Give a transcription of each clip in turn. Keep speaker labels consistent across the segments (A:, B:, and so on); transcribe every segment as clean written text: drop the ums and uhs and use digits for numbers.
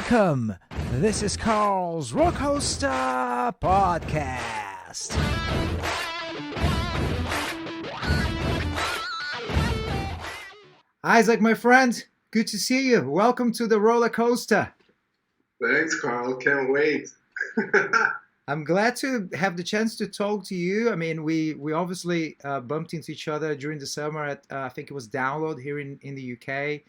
A: Welcome. This is Carl's Rollcoaster Podcast. Isaac, my friend, good to see you. Welcome to the roller coaster.
B: Thanks, Carl. Can't wait.
A: I'm glad to have the chance to talk to you. I mean, we obviously bumped into each other during the summer at, I think it was Download here in the UK.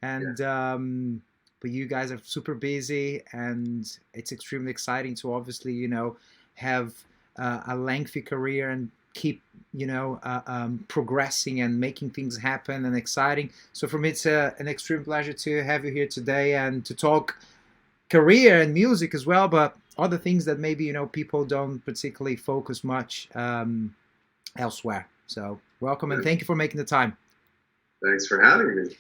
A: And but you guys are super busy, and it's extremely exciting to obviously, have a lengthy career and keep, progressing and making things happen and exciting. So for me, it's an extreme pleasure to have you here today and to talk career and music as well, but other things that maybe, people don't particularly focus much elsewhere. So welcome and thank you for making the time.
B: Thanks for having me.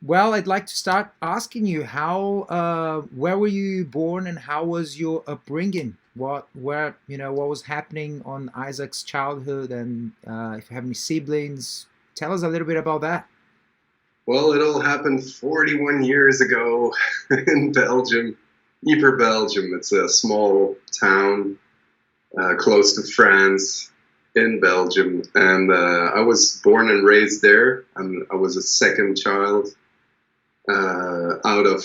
A: Well, I'd like to start asking you where were you born and how was your upbringing? What was happening on Isaac's childhood, and if you have any siblings, tell us a little bit about that.
B: Well, it all happened 41 years ago in Belgium, Ypres, Belgium. It's a small town close to France in Belgium, and I was born and raised there, and I was a second child out of,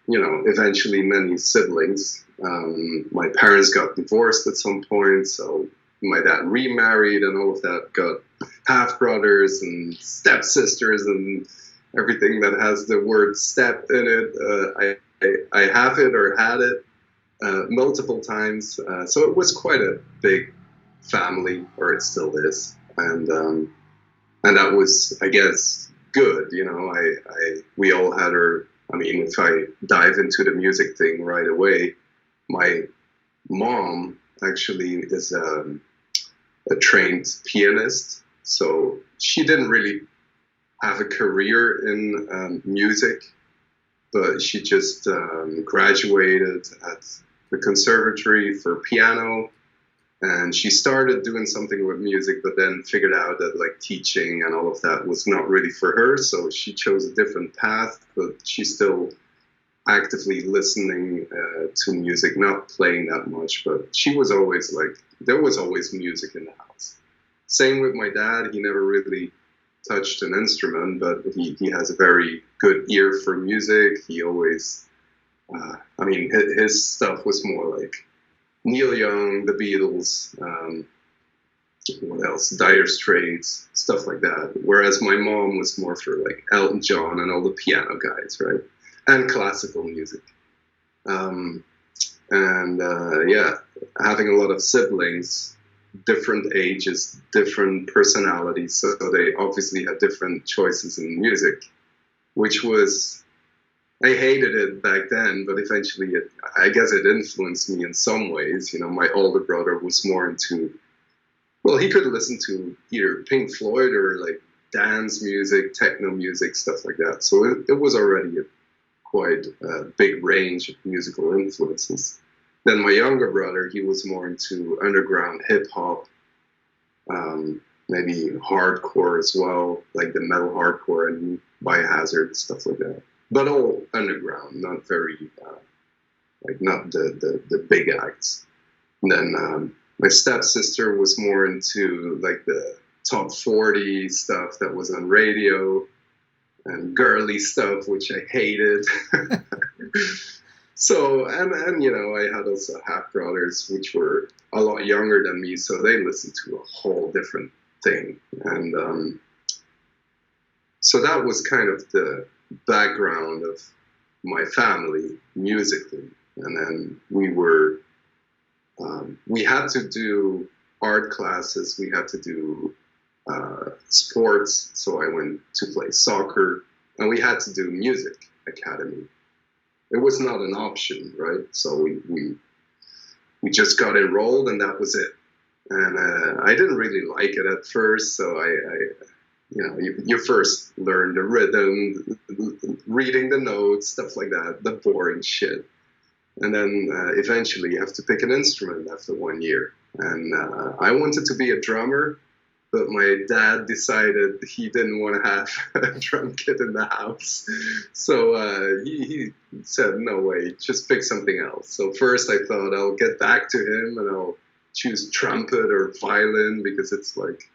B: eventually many siblings. My parents got divorced at some point, so my dad remarried and all of that, got half brothers and stepsisters and everything that has the word step in it. I have it or had it multiple times. So it was quite a big family, or it still is. And that was, I guess, good. We all had if I dive into the music thing right away, my mom actually is a trained pianist. So she didn't really have a career in music, but she just graduated at the conservatory for piano, and she started doing something with music, but then figured out that teaching and all of that was not really for her, so she chose a different path, but she's still actively listening to music, not playing that much, but she was always there was always music in the house. Same with my dad. He never really touched an instrument, but he has a very good ear for music. He always, his stuff was more like Neil Young, the Beatles, what else? Dire Straits, stuff like that. Whereas my mom was more for Elton John and all the piano guys, right? And classical music. Having a lot of siblings, different ages, different personalities, so they obviously had different choices in music, which was, I hated it back then, but eventually I guess it influenced me in some ways. My older brother was more into, he could listen to either Pink Floyd or dance music, techno music, stuff like that. So it was already quite a big range of musical influences. Then my younger brother, he was more into underground hip hop, maybe hardcore as well, like the metal hardcore and Biohazard, stuff like that. But all underground, not very, not the big acts. And then my stepsister was more into the top 40 stuff that was on radio and girly stuff, which I hated. So, and I had also half brothers, which were a lot younger than me, so they listened to a whole different thing. And so that was kind of the background of my family musically. And then we had to do art classes, we had to do sports, so I went to play soccer, and we had to do music academy. It was not an option, right? So we just got enrolled, and that was it. And I didn't really like it at first, so you first learn the rhythm, reading the notes, stuff like that, the boring shit. And then eventually you have to pick an instrument after 1 year. And I wanted to be a drummer, but my dad decided he didn't want to have a drum kit in the house. So he said, no way, just pick something else. So first I thought I'll get back to him and I'll choose trumpet or violin, because it's like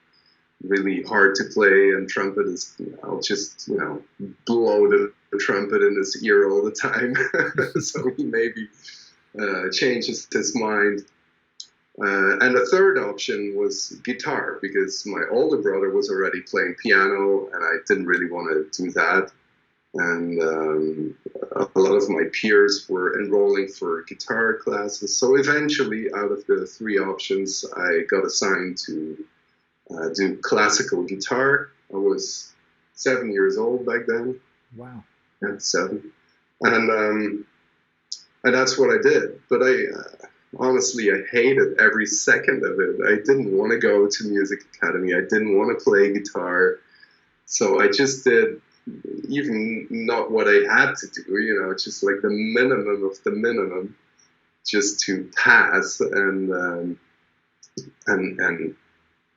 B: really hard to play, and trumpet is, I'll just, blow the trumpet in his ear all the time. So he maybe changes his mind. And the third option was guitar, because my older brother was already playing piano and I didn't really want to do that. And a lot of my peers were enrolling for guitar classes. So eventually, out of the three options, I got assigned to do classical guitar. I was 7 years old back then.
A: Wow.
B: Yeah, 7. And that's what I did. But honestly, I hated every second of it. I didn't want to go to music academy. I didn't want to play guitar. So I just did even not what I had to do, just like the minimum of the minimum, just to pass. And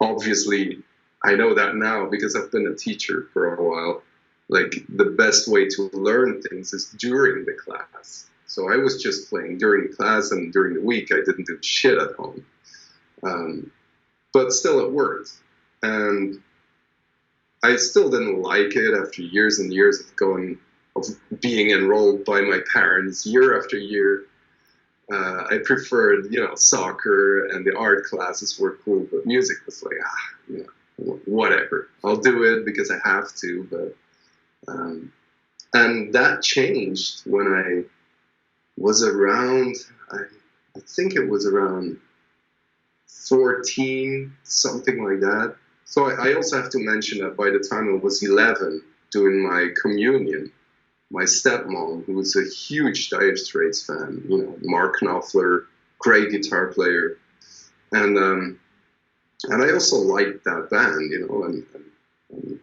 B: obviously, I know that now because I've been a teacher for a while. Like, the best way to learn things is during the class. So I was just playing during the class, and during the week I didn't do shit at home. But still it worked. And I still didn't like it after years and years of being enrolled by my parents year after year. I preferred, soccer, and the art classes were cool, but music was like, whatever. I'll do it because I have to. But and that changed when I was around, I think it was around 14, something like that. So I also have to mention that by the time I was 11, doing my communion, my stepmom, who was a huge Dire Straits fan, Mark Knopfler, great guitar player, and I also liked that band, and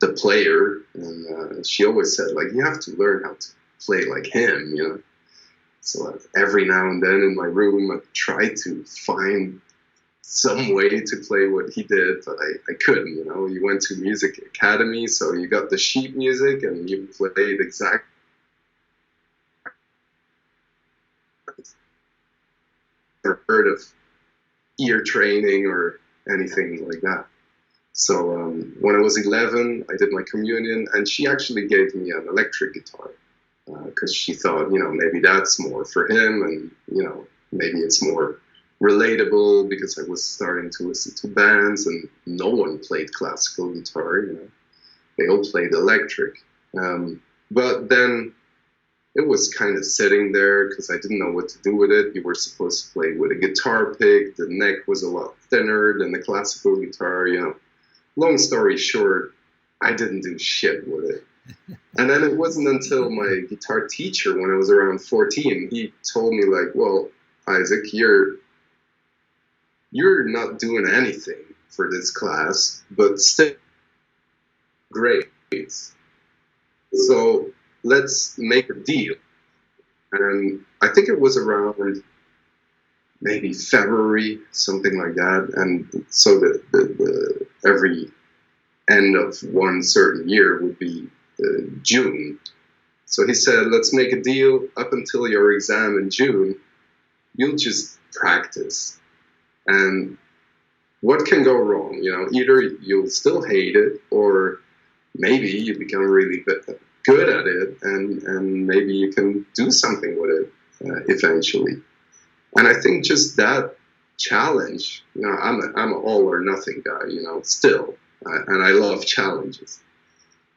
B: the player, and she always said, like, you have to learn how to play like him, So every now and then in my room, I tried to find some way to play what he did, but I couldn't, You went to music academy, so you got the sheet music and you played exactly. Or heard of ear training or anything like that. So when I was 11, I did my communion, and she actually gave me an electric guitar because she thought, maybe that's more for him, and maybe it's more relatable, because I was starting to listen to bands and no one played classical guitar, they all played electric. But then it was kind of sitting there because I didn't know what to do with it. You were supposed to play with a guitar pick. The neck was a lot thinner than the classical guitar, Long story short, I didn't do shit with it. And then it wasn't until my guitar teacher, when I was around 14, he told me, like, well, Isaac, you're not doing anything for this class, but still great. So let's make a deal. And I think it was around maybe February, something like that. And so the every end of one certain year would be June. So he said, let's make a deal. Up until your exam in June, you'll just practice. And what can go wrong? Either you'll still hate it, or maybe you become really good at it, and maybe you can do something with it eventually. And I think just that challenge, I'm an all or nothing guy, still, and I love challenges.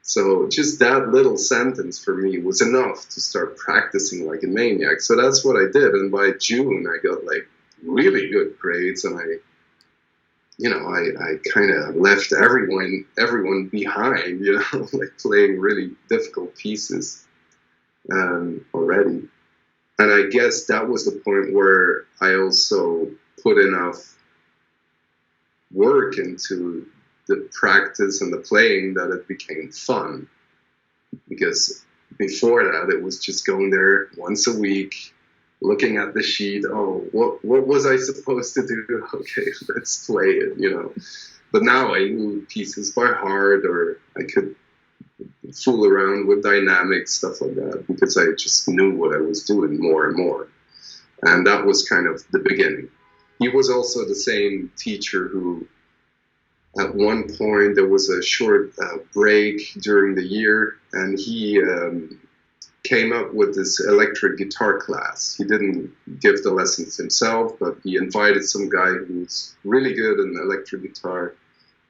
B: So just that little sentence for me was enough to start practicing like a maniac. So that's what I did, and by June I got like really good grades, and I kind of left everyone behind, like playing really difficult pieces already. And I guess that was the point where I also put enough work into the practice and the playing that it became fun. Because before that, it was just going there once a week, looking at the sheet. Oh, what was I supposed to do? Okay, let's play it, But now I knew pieces by heart, or I could fool around with dynamics, stuff like that, because I just knew what I was doing more and more. And that was kind of the beginning. He was also the same teacher who, at one point, there was a short break during the year, and he came up with this electric guitar class. He didn't give the lessons himself, but he invited some guy who's really good in electric guitar,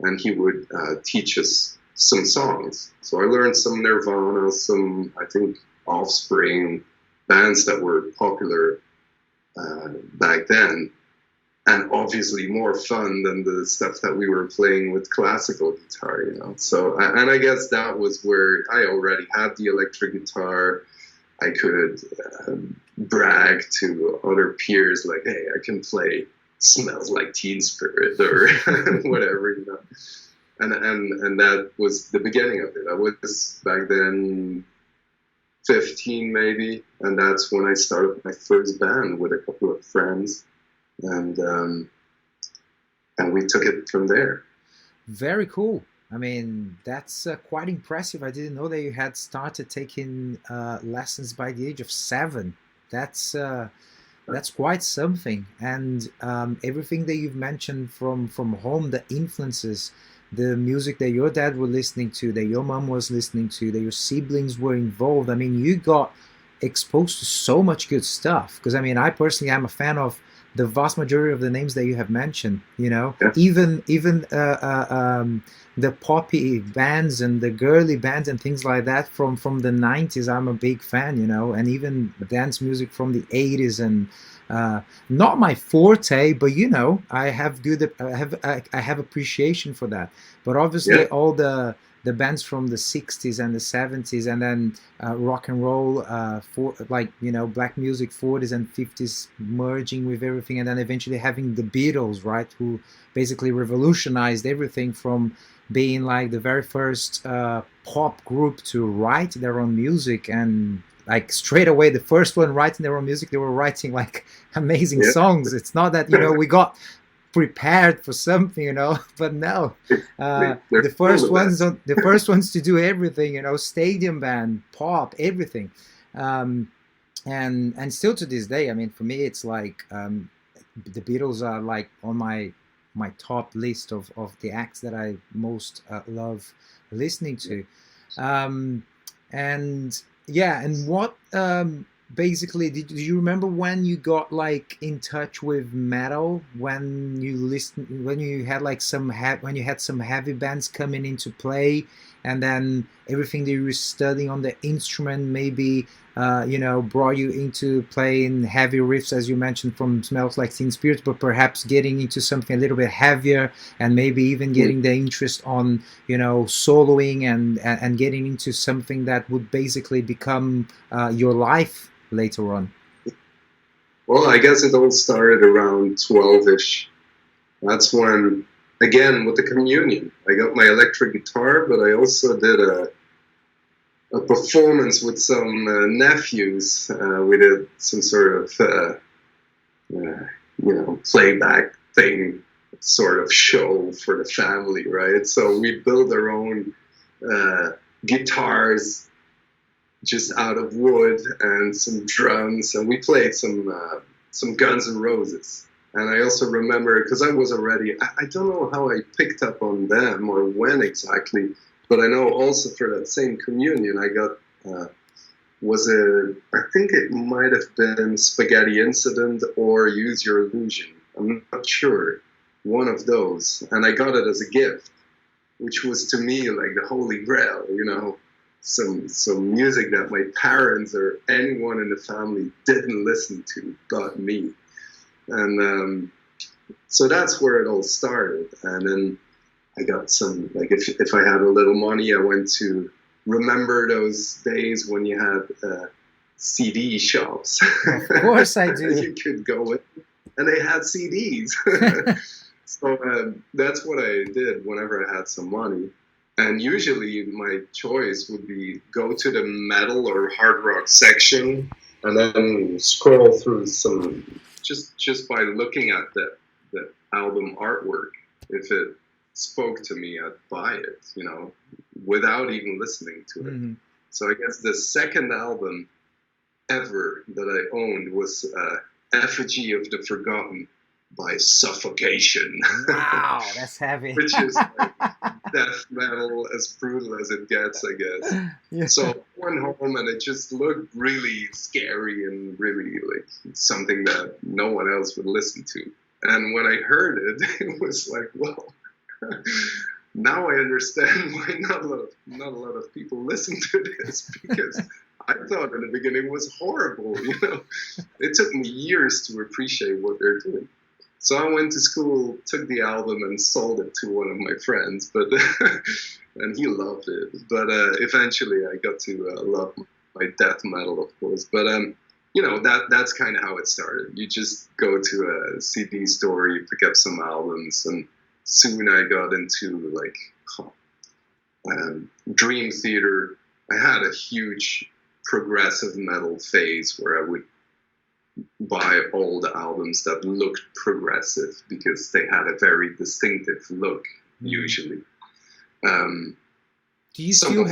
B: and he would teach us some songs. So I learned some Nirvana, some, I think, Offspring, bands that were popular back then, and obviously more fun than the stuff that we were playing with classical guitar, you know. So, and I guess that was where I already had the electric guitar. I could brag to other peers like, hey, I can play Smells Like Teen Spirit or whatever, you know. And that was the beginning of it. I was back then 15 maybe, and that's when I started my first band with a couple of friends. And we took it from there.
A: Very cool. I mean, that's quite impressive. I didn't know that you had started taking lessons by the age of 7. That's quite something. And everything that you've mentioned from home, the influences, the music that your dad was listening to, that your mom was listening to, that your siblings were involved. I mean, you got exposed to so much good stuff. Because I mean, I personally am a fan of the vast majority of the names that you have mentioned, you know,
B: Yeah.
A: even the poppy bands and the girly bands and things like that from the 90s. I'm a big fan, you know, and even dance music from the 80s. And not my forte, but you know, I have appreciation for that. But obviously,
B: Yeah.
A: all the bands from the 60s and the 70s, and then rock and roll, for like, you know, black music 40s and 50s merging with everything, and then eventually having the Beatles, right, who basically revolutionized everything from being like the very first pop group to write their own music, and like straight away the first one writing their own music, they were writing like amazing
B: Yeah.
A: songs. It's not that, you know, we got prepared for something, you know, but no,
B: They're
A: the
B: still
A: first
B: the
A: ones
B: best.
A: the first ones to do everything, you know, stadium band, pop, everything. um, and still to this day, I mean, for me it's like, the Beatles are like on my top list of the acts that I most love listening to. um, and yeah, and what basically do you remember when you got like in touch with metal, when you listen, when you had like when you had some heavy bands coming into play, and then everything that you were studying on the instrument maybe you know, brought you into playing heavy riffs, as you mentioned, from Smells Like Teen Spirit, but perhaps getting into something a little bit heavier, and maybe even
B: Mm.
A: getting the interest on, you know, soloing, and getting into something that would basically become your life later on.
B: Well, I guess it all started around 12-ish. That's when, again, with the communion, I got my electric guitar, but I also did a performance with some nephews. We did some sort of, you know, playback thing, sort of show for the family, right? So we built our own guitars just out of wood and some drums, and we played some Guns N' Roses. And I also remember, because I was already, I don't know how I picked up on them or when exactly, but I know also for that same communion I got, I think it might have been Spaghetti Incident or Use Your Illusion. I'm not sure. One of those. And I got it as a gift, which was to me like the holy grail, you know, some music that my parents or anyone in the family didn't listen to but me. And so that's where it all started. And then I got some, like, if I had a little money, I went to, remember those days when you had CD shops?
A: Of course I do.
B: You could go in, and they had CDs. So that's what I did whenever I had some money. And usually my choice would be go to the metal or hard rock section and then scroll through some, just by looking at the album artwork. If it spoke to me, I'd buy it, without even listening to it.
A: Hmm.
B: So I guess the second album ever that I owned was Effigy of the Forgotten by Suffocation,
A: Wow, that's heavy.
B: which is like death metal as brutal as it gets, I guess.
A: Yeah.
B: So I went home and it just looked really scary and really like something that no one else would listen to. And when I heard it, it was like, well, now I understand why not a lot of people listen to this, because I thought in the beginning it was horrible. It took me years to appreciate what they're doing. So I went to school, took the album, and sold it to one of my friends, but and he loved it. But eventually, I got to love my death metal, of course. But that's kind of how it started. You just go to a CD store, you pick up some albums, and soon I got into like Dream Theater. I had a huge progressive metal phase where I would buy old albums that looked progressive because they had a very distinctive look, usually.
A: Do you still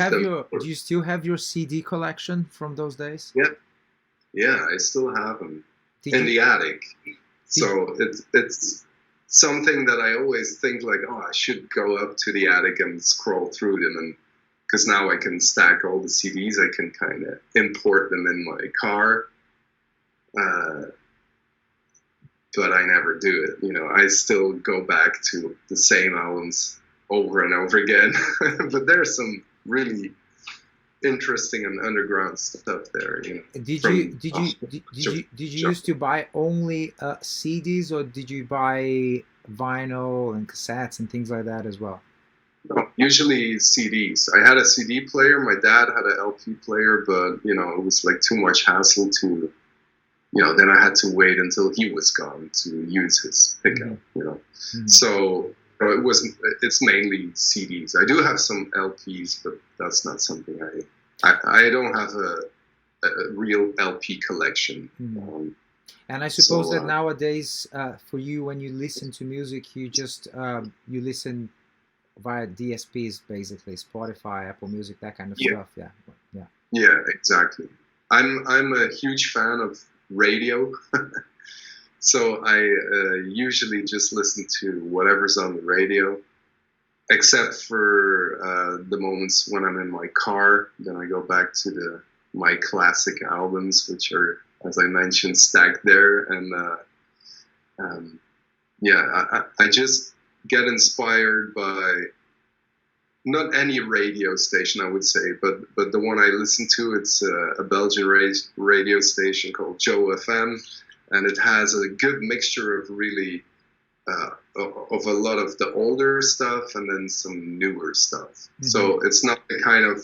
A: have your CD collection from those days?
B: Yeah, I still have them in the attic. So it's something that I always think like, oh, I should go up to the attic and scroll through them, and because now I can stack all the CDs, I can kind of import them in my car. But I never do it. I still go back to the same albums over and over again. But there's some really interesting and underground stuff there.
A: Did you used to buy only CDs, or did you buy vinyl and cassettes and things like that as well?
B: No, usually CDs. I had a CD player. My dad had an LP player, but it was like too much hassle to. Then I had to wait until he was gone to use his pickup.
A: Mm-hmm.
B: So it's mainly CDs. I do have some LPs, but that's not something I don't have a real LP collection.
A: Mm-hmm. And I suppose that nowadays, for you, when you listen to music, you just you listen via DSPs, basically Spotify, Apple Music, that kind of stuff. Yeah,
B: exactly. I'm a huge fan of radio. So I usually just listen to whatever's on the radio, except for the moments when I'm in my car. Then I go back to my classic albums, which are, as I mentioned, stacked there. And I just get inspired by not any radio station, I would say, but the one I listen to, it's a Belgian radio station called Joe FM, and it has a good mixture of really of a lot of the older stuff and then some newer stuff. Mm-hmm. So it's not the kind of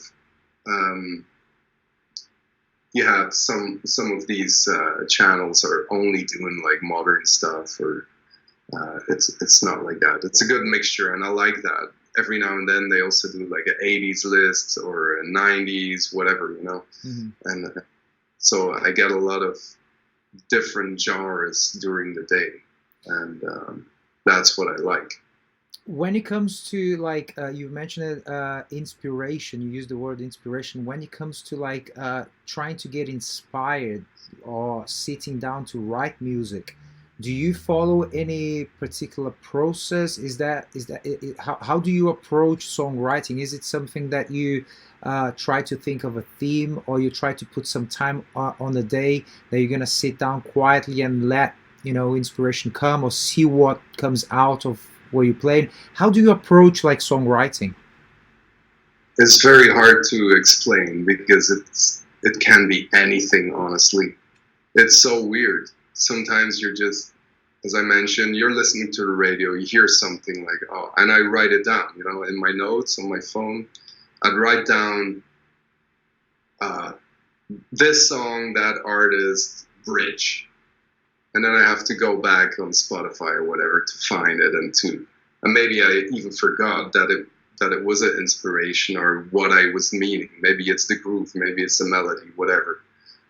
B: some of these channels are only doing like modern stuff, or it's not like that. It's a good mixture, and I like that. Every now and then they also do like an 80s list or a 90s, whatever, Mm-hmm. And so I get a lot of different genres during the day, and that's what I like.
A: When it comes to like, you mentioned inspiration, you used the word inspiration. When it comes to like trying to get inspired or sitting down to write music, do you follow any particular process? How do you approach songwriting? Is it something that you try to think of a theme, or you try to put some time on the day that you're gonna sit down quietly and let inspiration come, or see what comes out of where you played? How do you approach like songwriting?
B: It's very hard to explain because it can be anything, honestly. It's so weird. Sometimes you're just, as I mentioned, you're listening to the radio, you hear something like, oh, and I write it down, in my notes on my phone. I'd write down this song, that artist, bridge. And then I have to go back on Spotify or whatever to find it, and maybe I even forgot that it was an inspiration or what I was meaning. Maybe it's the groove, maybe it's the melody, whatever.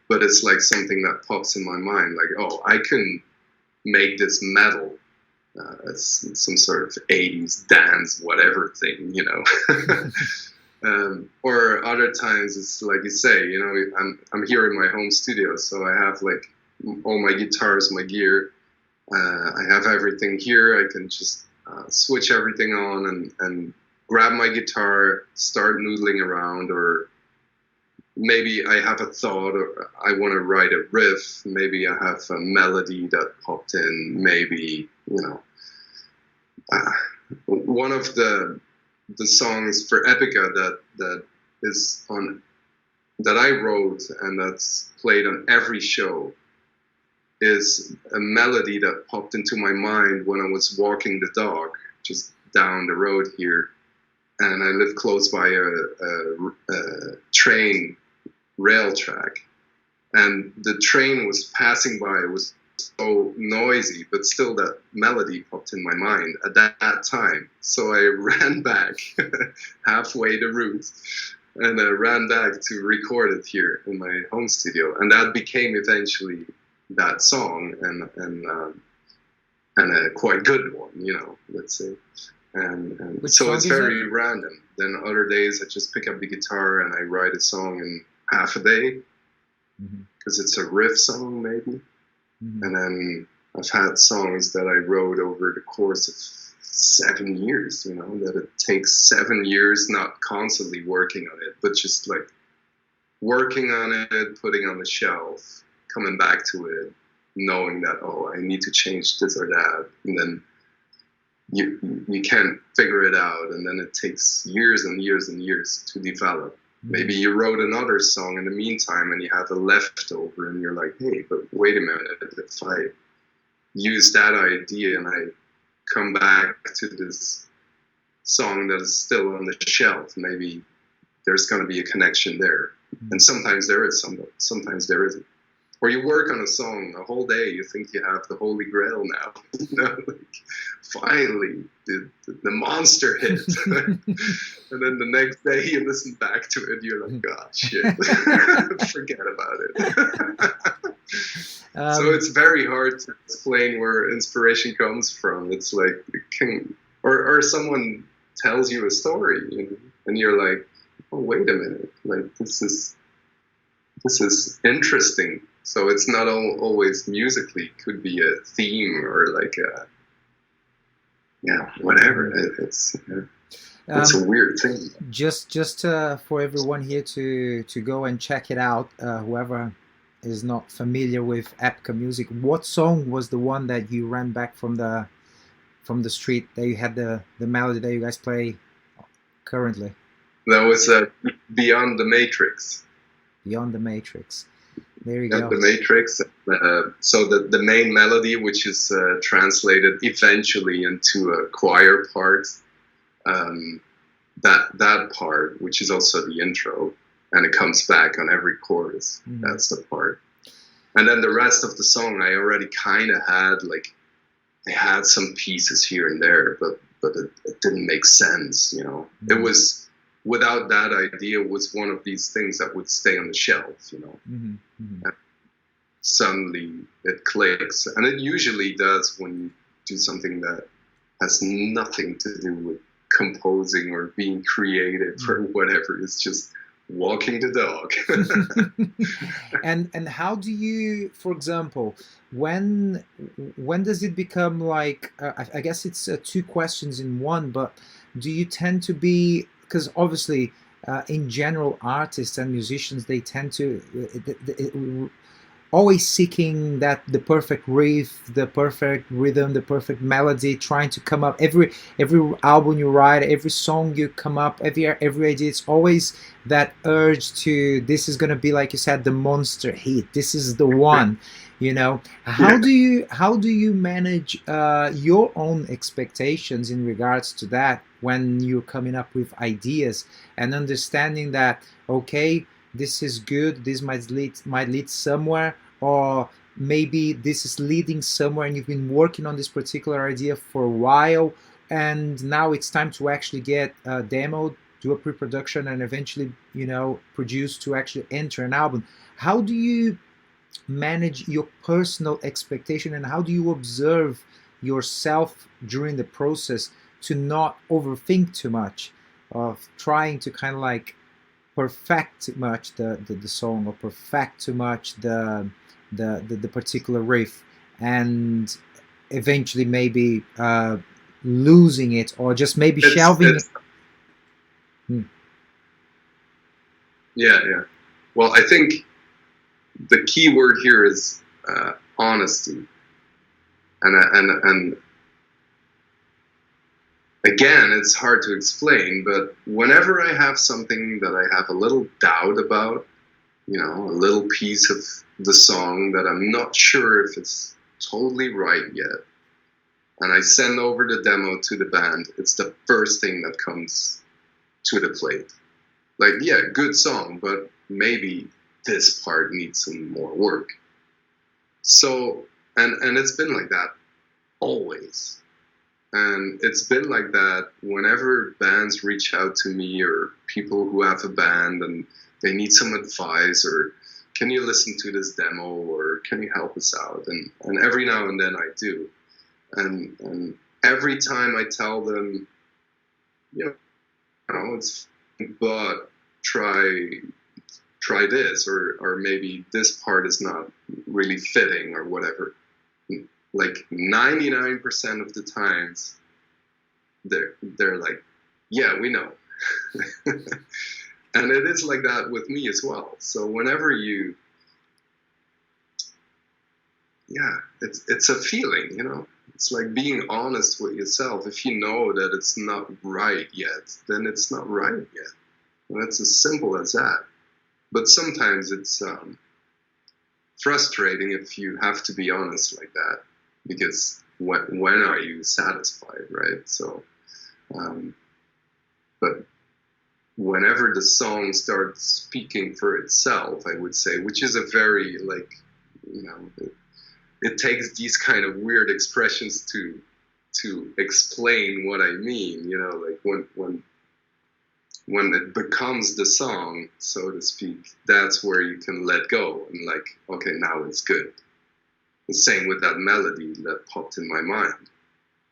B: But it's like something that pops in my mind, like, oh, I can make this metal, some sort of 80s dance whatever thing, you know. Or other times it's like you say, you know, I'm here in my home studio, so I have like all my guitars, my gear. I have everything here. I can just switch everything on and grab my guitar, start noodling around, or maybe I have a thought, or I want to write a riff. Maybe I have a melody that popped in. Maybe, you know, one of the songs for Epica that is on, that I wrote and that's played on every show, is a melody that popped into my mind when I was walking the dog just down the road here, and I live close by a train rail track, and the train was passing by. It was so noisy, but still that melody popped in my mind at that time. So I ran back halfway the route, and I ran back to record it here in my home studio, and that became eventually that song, and a quite good one, you know, let's say. And so it's very random. Then other days I just pick up the guitar and I write a song in half a day, because it's a riff song maybe. And then I've had songs that I wrote over the course of 7 years, you know, that it takes 7 years, not constantly working on it, but just like working on it, putting on the shelf, coming back to it, knowing that, oh, I need to change this or that, and then you can't figure it out, and then it takes years and years and years to develop. Maybe you wrote another song in the meantime and you have a leftover, and you're like, hey, but wait a minute, if I use that idea and I come back to this song that is still on the shelf, maybe there's going to be a connection there. And sometimes there is, sometimes there isn't. Or you work on a song a whole day, you think you have the Holy Grail now. You know, like, finally, the monster hit. And then the next day you listen back to it, you're like, God, shit, forget about it. So it's very hard to explain where inspiration comes from. It's like, or someone tells you a story, you know, and you're like, oh, wait a minute, like this is interesting. So it's not always musically. It could be a theme or like whatever. It's a weird thing.
A: Just for everyone here to go and check it out. Whoever is not familiar with Epica music, what song was the one that you ran back from the street that you had the melody that you guys play currently?
B: That was Beyond the Matrix.
A: Beyond the Matrix. There you go.
B: The Matrix. So the main melody, which is translated eventually into a choir part, that part, which is also the intro, and it comes back on every chorus. That's the part. And then the rest of the song, I already kind of had, like, I had some pieces here and there, but it didn't make sense, you know. It was, without that idea, was one of these things that would stay on the shelf, you know. And suddenly it clicks, and it usually does when you do something that has nothing to do with composing or being creative or whatever. It's just walking the dog.
A: And how do you, for example, when does it become like, I guess it's two questions in one, but do you tend to be, because obviously in general artists and musicians, they tend to always seeking the perfect riff, the perfect rhythm, the perfect melody, trying to come up every album you write, every song you come up, every idea, it's always that urge to, this is going to be, like you said, the monster hit, this is the one, you know. How do you manage your own expectations in regards to that when you're coming up with ideas and understanding that, okay, this is good, this might lead somewhere, or maybe this is leading somewhere and you've been working on this particular idea for a while and now it's time to actually get a demo, do a pre-production, and eventually, you know, produce to actually enter an album. How do you manage your personal expectation, and how do you observe yourself during the process to not overthink too much, of trying to kind of like perfect too much the song, or perfect too much the particular riff, and eventually maybe losing it, or just maybe shelving it.
B: It's
A: Hmm.
B: yeah, yeah. Well, I think the key word here is honesty, and again, it's hard to explain, but whenever I have something that I have a little doubt about, you know, a little piece of the song that I'm not sure if it's totally right yet, and I send over the demo to the band, it's the first thing that comes to the plate. Like, yeah, good song, but maybe this part needs some more work. So, and it's been like that always. And it's been like that whenever bands reach out to me, or people who have a band and they need some advice, or can you listen to this demo, or can you help us out? And every now and then I do. And every time I tell them, you know, it's, but try this, or maybe this part is not really fitting, or whatever. Like 99% of the times, they're like, yeah, we know. And it is like that with me as well. So whenever you, yeah, it's a feeling, you know. It's like being honest with yourself. If you know that it's not right yet, then it's not right yet. And it's as simple as that. But sometimes it's frustrating if you have to be honest like that, because when are you satisfied, right? So, but whenever the song starts speaking for itself, I would say, which is a very, like, you know, it takes these kind of weird expressions to explain what I mean, you know, like when it becomes the song, so to speak, that's where you can let go and, like, okay, now it's good. The same with that melody that popped in my mind.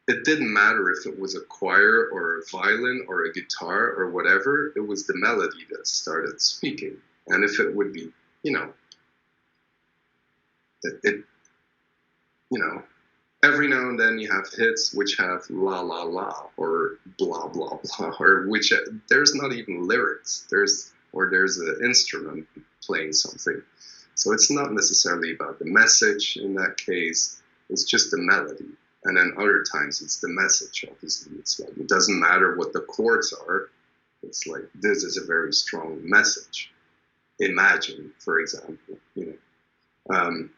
B: It didn't matter if it was a choir or a violin or a guitar or whatever, it was the melody that started speaking. And if it would be, you know, it you know, every now and then you have hits which have la la la or blah blah blah, or which there's not even lyrics. There's an instrument playing something. So it's not necessarily about the message in that case. It's just the melody. And then other times it's the message. Obviously, it's like it doesn't matter what the chords are. It's like this is a very strong message. Imagine, for example, you know.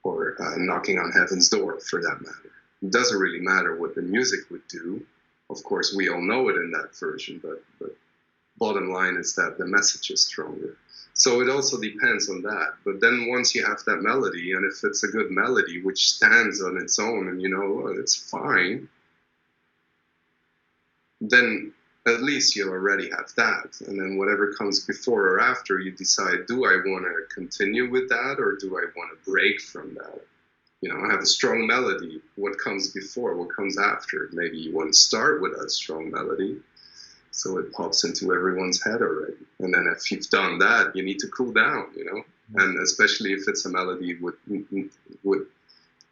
B: Or knocking on heaven's door, for that matter. It doesn't really matter what the music would do. Of course, we all know it in that version, but bottom line is that the message is stronger. So it also depends on that. But then once you have that melody, and if it's a good melody which stands on its own, and you know, oh, it's fine, then at least you already have that. And then whatever comes before or after, you decide, do I want to continue with that, or do I want to break from that? You know, I have a strong melody. What comes before? What comes after? Maybe you want to start with a strong melody, so it pops into everyone's head already. And then if you've done that, you need to cool down, you know? And especially if it's a melody with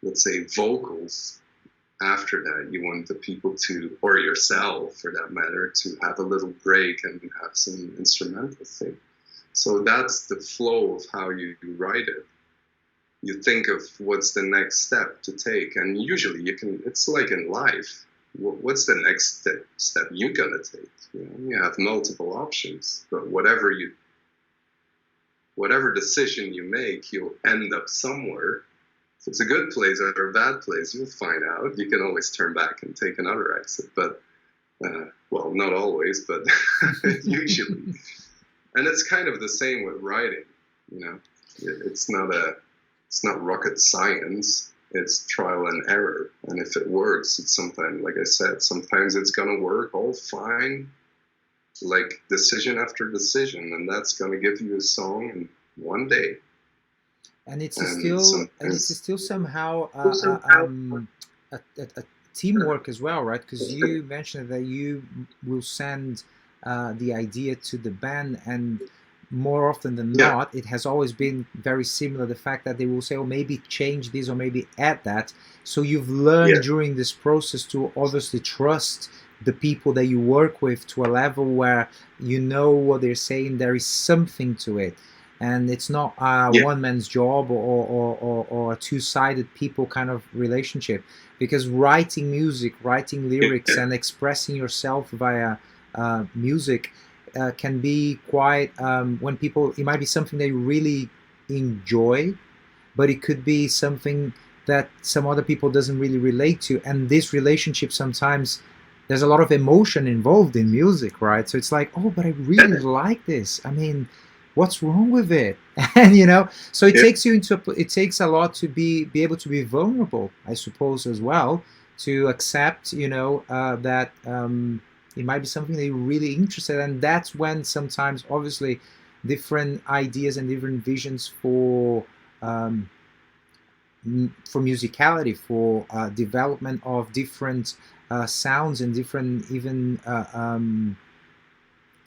B: let's say, vocals. After that, you want the people to, or yourself for that matter, to have a little break and have some instrumental thing. So that's the flow of how you write it. You think of what's the next step to take, and usually you can, it's like in life, what's the next step you're gonna take? You know, you have multiple options, but whatever decision you make, you'll end up somewhere. If it's a good place or a bad place, you'll find out. You can always turn back and take another exit, but well, not always, but usually. And it's kind of the same with writing. You know, it's not rocket science. It's trial and error. And if it works, it's sometimes, like I said, sometimes it's gonna work all fine, like decision after decision, and that's gonna give you a song in one day.
A: And it's
B: and
A: still
B: sometimes
A: somehow
B: somehow,
A: a teamwork as well, right? Because you mentioned that you will send the idea to the band, and more often than
B: yeah,
A: not, it has always been very similar. The fact that they will say, "Oh, maybe change this or maybe add that." So you've learned
B: yeah,
A: during this process to obviously trust the people that you work with to a level where you know what they're saying. There is something to it, and it's not a
B: yeah,
A: one man's job or a two-sided people kind of relationship, because writing music, writing lyrics,
B: yeah,
A: and expressing yourself via music can be quite when people, it might be something they really enjoy, but it could be something that some other people doesn't really relate to, and this relationship sometimes there's a lot of emotion involved in music, right? So it's like, oh, but I really like this. I mean, what's wrong with it? And so it
B: yeah,
A: takes you into, it takes a lot to be able to be vulnerable, I suppose, as well, to accept that it might be something that you're really interested in. And that's when sometimes obviously different ideas and different visions um, for musicality, for development of different sounds and different even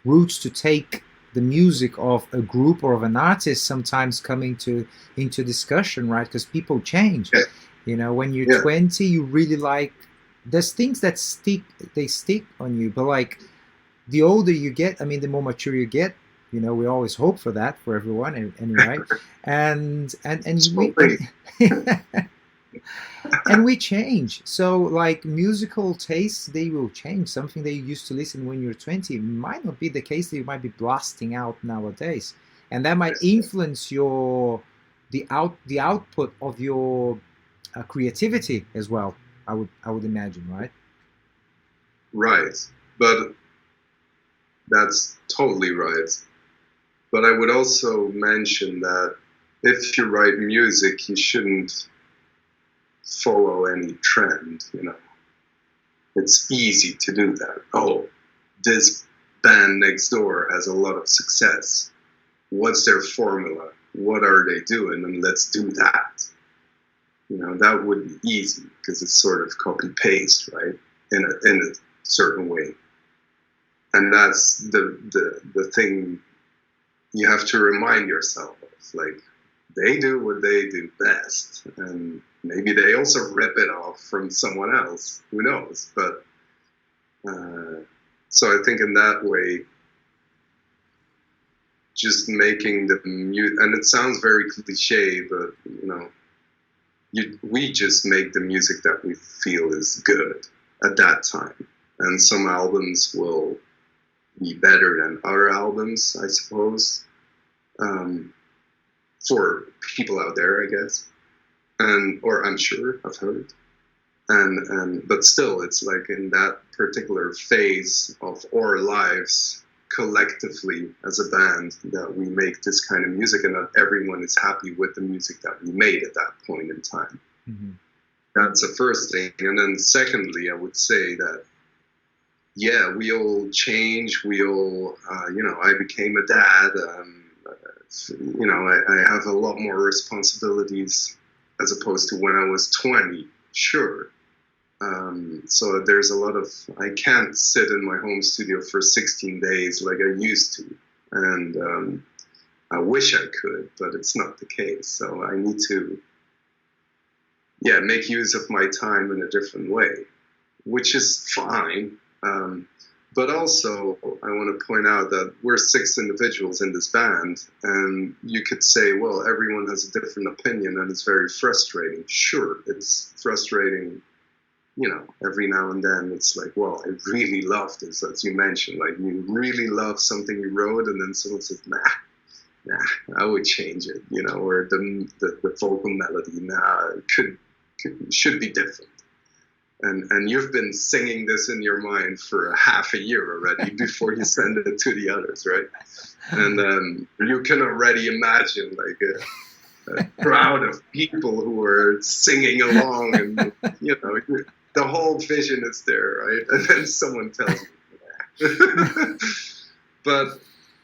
A: routes to take the music of a group or of an artist sometimes coming to into discussion, right? Because people change.
B: yeah,
A: When you're
B: yeah,
A: 20, you really like, there's things that stick, they stick on you, but like the older you get, I mean, the more mature you get. We always hope for that for everyone, anyway. And we
B: absolutely.
A: and we change. So like musical tastes, they will change. Something that you used to listen when you're 20 might not be the case that you might be blasting out nowadays, and that might
B: Yes,
A: influence your the output of your creativity as well. I would imagine, right?
B: right. But that's totally right. But I would also mention that if you write music, you shouldn't follow any trend. It's easy to do that. Oh, this band next door has a lot of success. What's their formula? What are they doing? And let's do that. That would be easy because it's sort of copy paste, right? In a certain way. And that's the thing you have to remind yourself of. Like, they do what they do best, and maybe they also rip it off from someone else. Who knows? But so I think in that way, just making the music, and it sounds very cliche, but we just make the music that we feel is good at that time, and some albums will be better than other albums, I suppose, for people out there, I guess, or I'm sure I've heard. And but still, it's like in that particular phase of our lives collectively as a band that we make this kind of music, and that everyone is happy with the music that we made at that point in time.
A: Mm-hmm.
B: That's the first thing. And then secondly, I would say that, yeah, we all change. We all, I became a dad. I have a lot more responsibilities as opposed to when I was 20. Sure. So there's a lot of, I can't sit in my home studio for 16 days like I used to. And I wish I could, but it's not the case. So I need to, make use of my time in a different way, which is fine. But also, I want to point out that we're 6 individuals in this band, and you could say, well, everyone has a different opinion, and it's very frustrating. Sure, it's frustrating, every now and then. It's like, well, I really love this, as you mentioned. Like, you really love something you wrote, and then someone says, nah, I would change it, or the vocal melody, it should be different. And you've been singing this in your mind for half a year already before you send it to the others, right? And you can already imagine like a crowd of people who are singing along, and the whole vision is there, right? And then someone tells me, but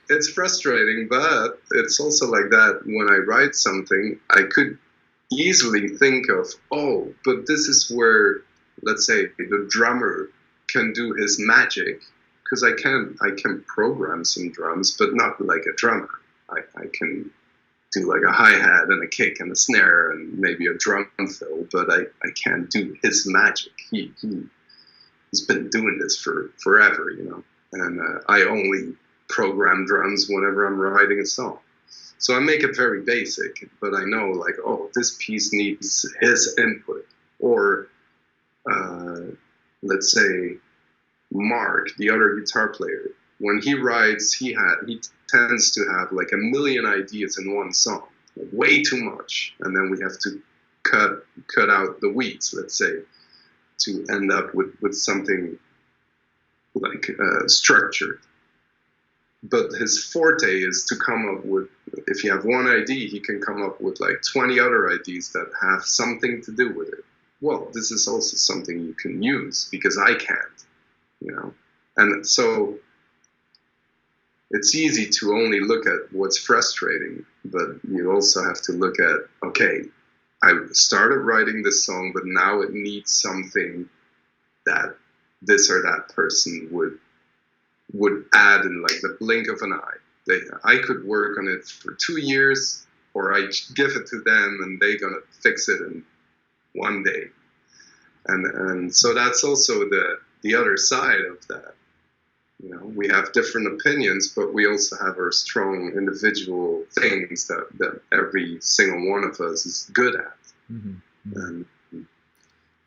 B: it's frustrating, but it's also like that when I write something, I could easily think of, oh, but this is where, let's say, the drummer can do his magic, because I can program some drums, but not like a drummer. I can do like a hi-hat and a kick and a snare and maybe a drum fill, but I can't do his magic. He's been doing this for forever, you know, and I only program drums whenever I'm writing a song. So I make it very basic, but I know like, oh, this piece needs his input. Or let's say Mark, the other guitar player, when he writes, he tends to have like a million ideas in one song, like way too much, and then we have to cut out the weeds, let's say, to end up with something like structured. But his forte is to come up with, if you have one idea, he can come up with like 20 other ideas that have something to do with it. Well, this is also something you can use because I can't, you know. And so it's easy to only look at what's frustrating, but you also have to look at, okay, I started writing this song, but now it needs something that this or that person would add in like the blink of an eye. I could work on it for 2 years, or I give it to them and they're gonna fix it in one day. And so that's also the other side of that. You know, we have different opinions, but we also have our strong individual things that every single one of us is good at.
A: Mm-hmm.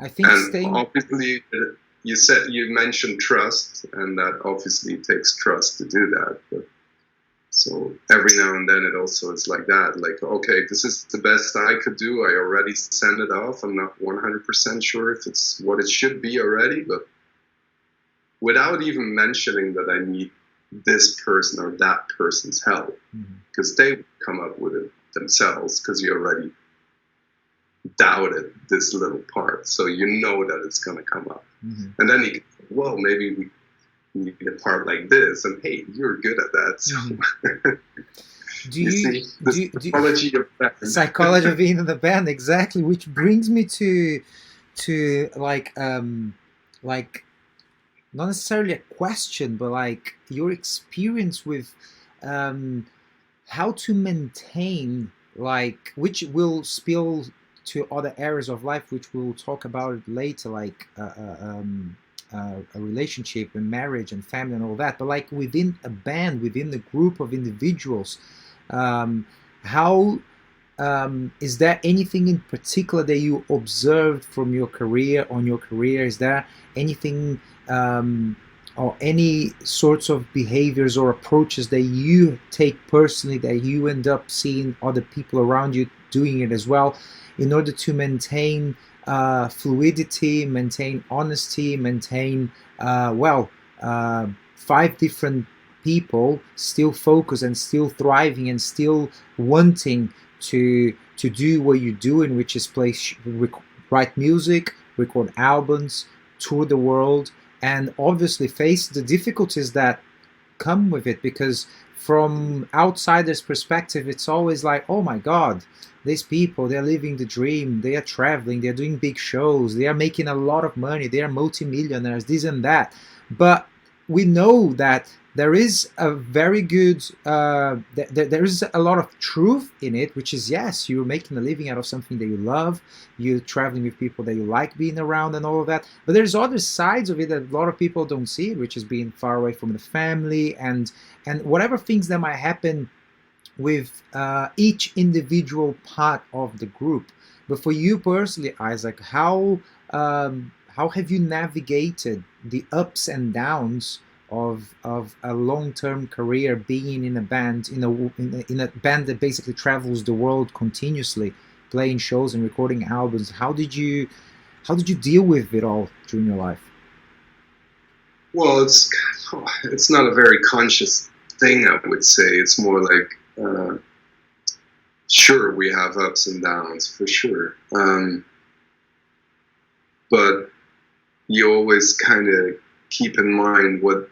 A: I think
B: obviously, you mentioned trust, and that obviously takes trust to do that. But so every now and then it also is like that. Like, okay, this is the best I could do. I already sent it off. I'm not 100% sure if it's what it should be already, but without even mentioning that I need this person or that person's help, because they come up with it themselves, because you already doubted this little part, so you know that it's going to come up. And then you can, well, maybe we need a part like this, and hey, you're good at that. So psychology of band.
A: Psychology of being in the band, exactly. Which brings me to like not necessarily a question, but like your experience with how to maintain, like, which will spill to other areas of life, which we'll talk about later, like a relationship and marriage and family and all that. But like within a band, within the group of individuals, how is there anything in particular that you observed from your career, on your career? Is there anything or any sorts of behaviors or approaches that you take personally that you end up seeing other people around you doing it as well, in order to maintain fluidity, maintain honesty, maintain 5 different people still focused and still thriving and still wanting to do what you're doing, which is write music, record albums, tour the world, and obviously face the difficulties that come with it? Because from outsiders' perspective, it's always like, oh my God, these people, they're living the dream, they are traveling, they're doing big shows, they are making a lot of money, they are multimillionaires, this and that. But we know that there is a very good, there is a lot of truth in it, which is, yes, you're making a living out of something that you love, you're traveling with people that you like being around and all of that. But there's other sides of it that a lot of people don't see, which is being far away from the family and whatever things that might happen with each individual part of the group. But for you personally, Isaac, how have you navigated the ups and downs of a long-term career, being in a band, in a band that basically travels the world continuously, playing shows and recording albums? How did you deal with it all during your life?
B: Well, it's not a very conscious thing, I would say. It's more like, sure, we have ups and downs for sure, but you always kind of keep in mind what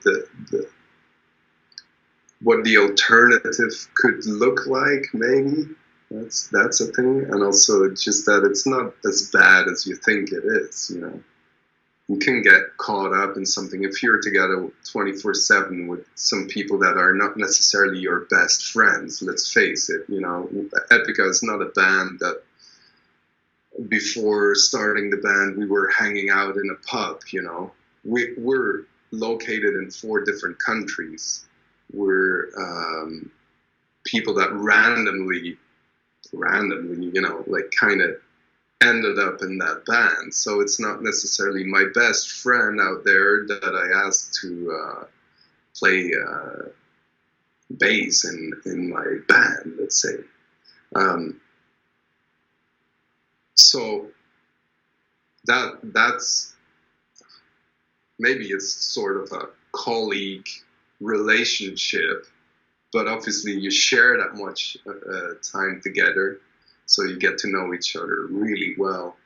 B: what the alternative could look like, maybe. That's a thing. And also just that it's not as bad as you think it is, you know. You can get caught up in something if you're together 24/7 with some people that are not necessarily your best friends. Let's face it, you know. Epica is not a band that before starting the band we were hanging out in a pub, you know. We're located in 4 different countries. We're people that randomly, you know, like kind of ended up in that band. So it's not necessarily my best friend out there that I asked to play bass in my band, let's say. So that's maybe it's sort of a colleague relationship, but obviously you share that much time together, so you get to know each other really well,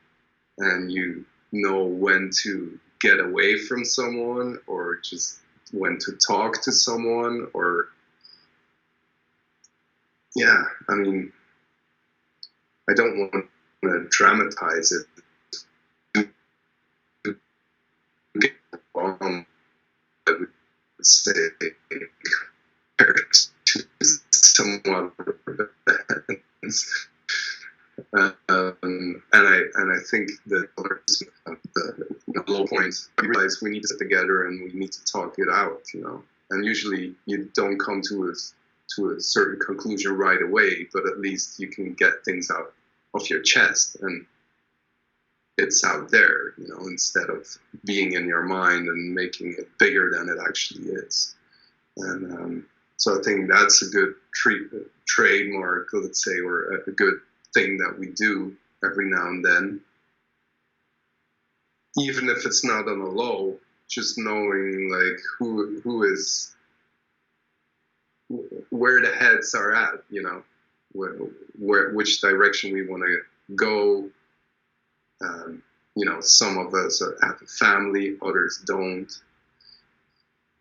B: and you know when to get away from someone or just when to talk to someone. Or yeah, I mean, I don't want to dramatize it. I would say to somewhat and I think that the low point, we realize we need to sit together and we need to talk it out, you know. And usually you don't come to a certain conclusion right away, but at least you can get things out of your chest and it's out there, you know, instead of being in your mind and making it bigger than it actually is. And so I think that's a good trademark, let's say, or a good thing that we do every now and then. Even if it's not on a low, just knowing like who is, where the heads are at, you know, which direction we want to go. You know, some of us have a family, others don't.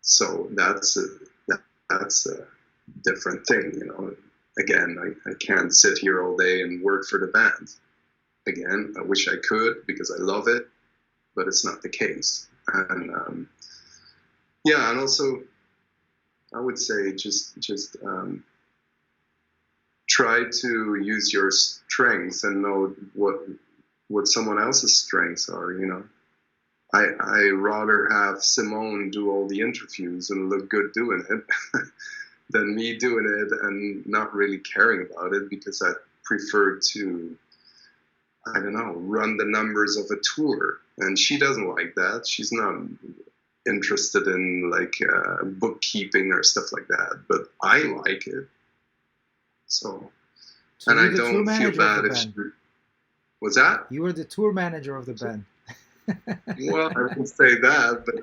B: So that's a different thing, you know. Again, I can't sit here all day and work for the band. Again, I wish I could because I love it, but it's not the case. And yeah, and also I would say just try to use your strengths and know what someone else's strengths are, you know. I rather have Simone do all the interviews and look good doing it than me doing it and not really caring about it, because I prefer to, I don't know, run the numbers of a tour. And she doesn't like that. She's not interested in like bookkeeping or stuff like that, but I like it. So and I don't feel bad if she... What's that?
A: You were the tour manager of the band.
B: Well, I wouldn't say that, but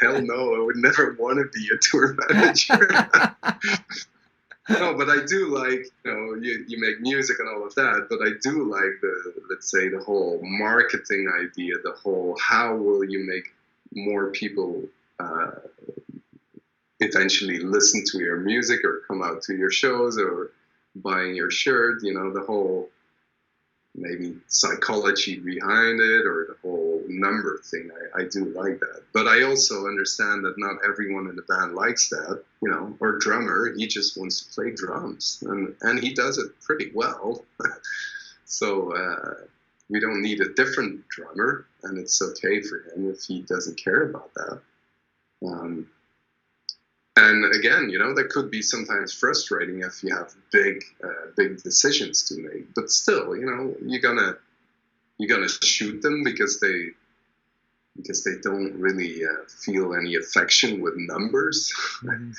B: hell no, I would never want to be a tour manager. No, but I do like, you know, you make music and all of that, but I do like let's say, the whole marketing idea, the whole how will you make more people eventually listen to your music or come out to your shows or buying your shirt, you know, the whole maybe psychology behind it or the whole number thing. I do like that. But I also understand that not everyone in the band likes that, you know, or drummer, he just wants to play drums and he does it pretty well. So we don't need a different drummer, and it's okay for him if he doesn't care about that. And again, you know, that could be sometimes frustrating if you have big decisions to make. But still, you know, you're gonna shoot them because they don't really feel any affection with numbers. Mm-hmm.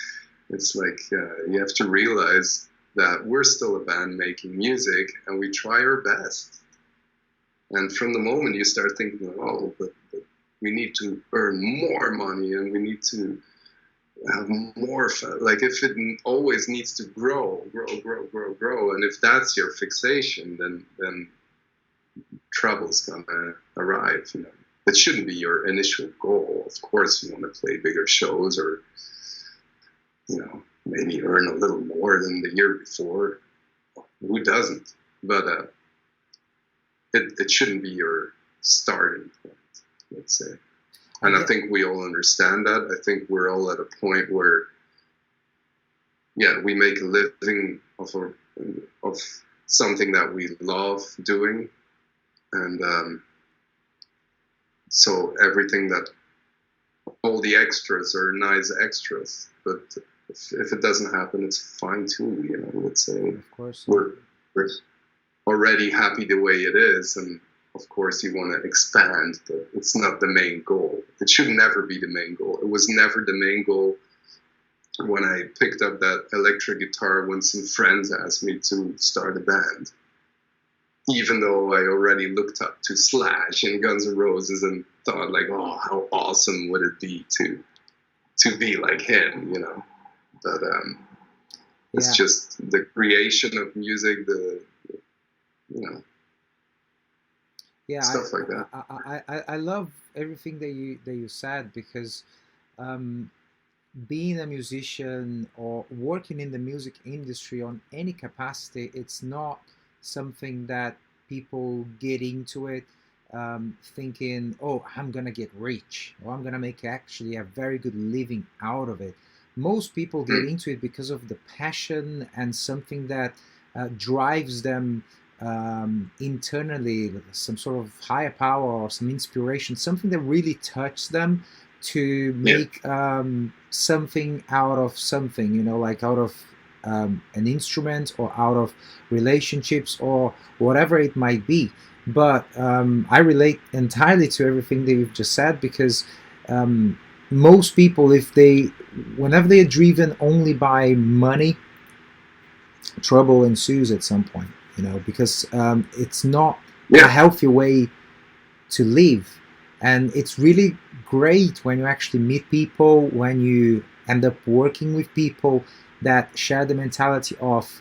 B: It's like you have to realize that we're still a band making music, and we try our best. And from the moment you start thinking, oh, but we need to earn more money, and we need to have more fun. Like if it always needs to grow, and if that's your fixation, then trouble's gonna arrive. You know, it shouldn't be your initial goal. Of course, you want to play bigger shows, or you know, maybe earn a little more than the year before. Who doesn't? But it shouldn't be your starting point, let's say. And I think we all understand that. I think we're all at a point where, yeah, we make a living of something that we love doing, and so everything that all the extras are nice extras, but if it doesn't happen, it's fine too. You know, let's say
A: Of course.
B: we're already happy the way it is, and of course you want to expand, but it's not the main goal. It should never be the main goal. It was never the main goal when I picked up that electric guitar when some friends asked me to start a band. Even though I already looked up to Slash and Guns N' Roses and thought like, oh, how awesome would it be to be like him, you know? But it's just the creation of music, stuff like that.
A: I love everything that you said, because being a musician or working in the music industry on any capacity, it's not something that people get into it thinking, oh, I'm gonna get rich, or I'm gonna make actually a very good living out of it. Most people get into it because of the passion and something that drives them internally, some sort of higher power or some inspiration, something that really touches them to make something out of something, you know, like out of an instrument or out of relationships or whatever it might be. But I relate entirely to everything that you've just said, because most people, whenever they are driven only by money, trouble ensues at some point, you know, because it's not a healthy way to live. And it's really great when you actually meet people, when you end up working with people that share the mentality of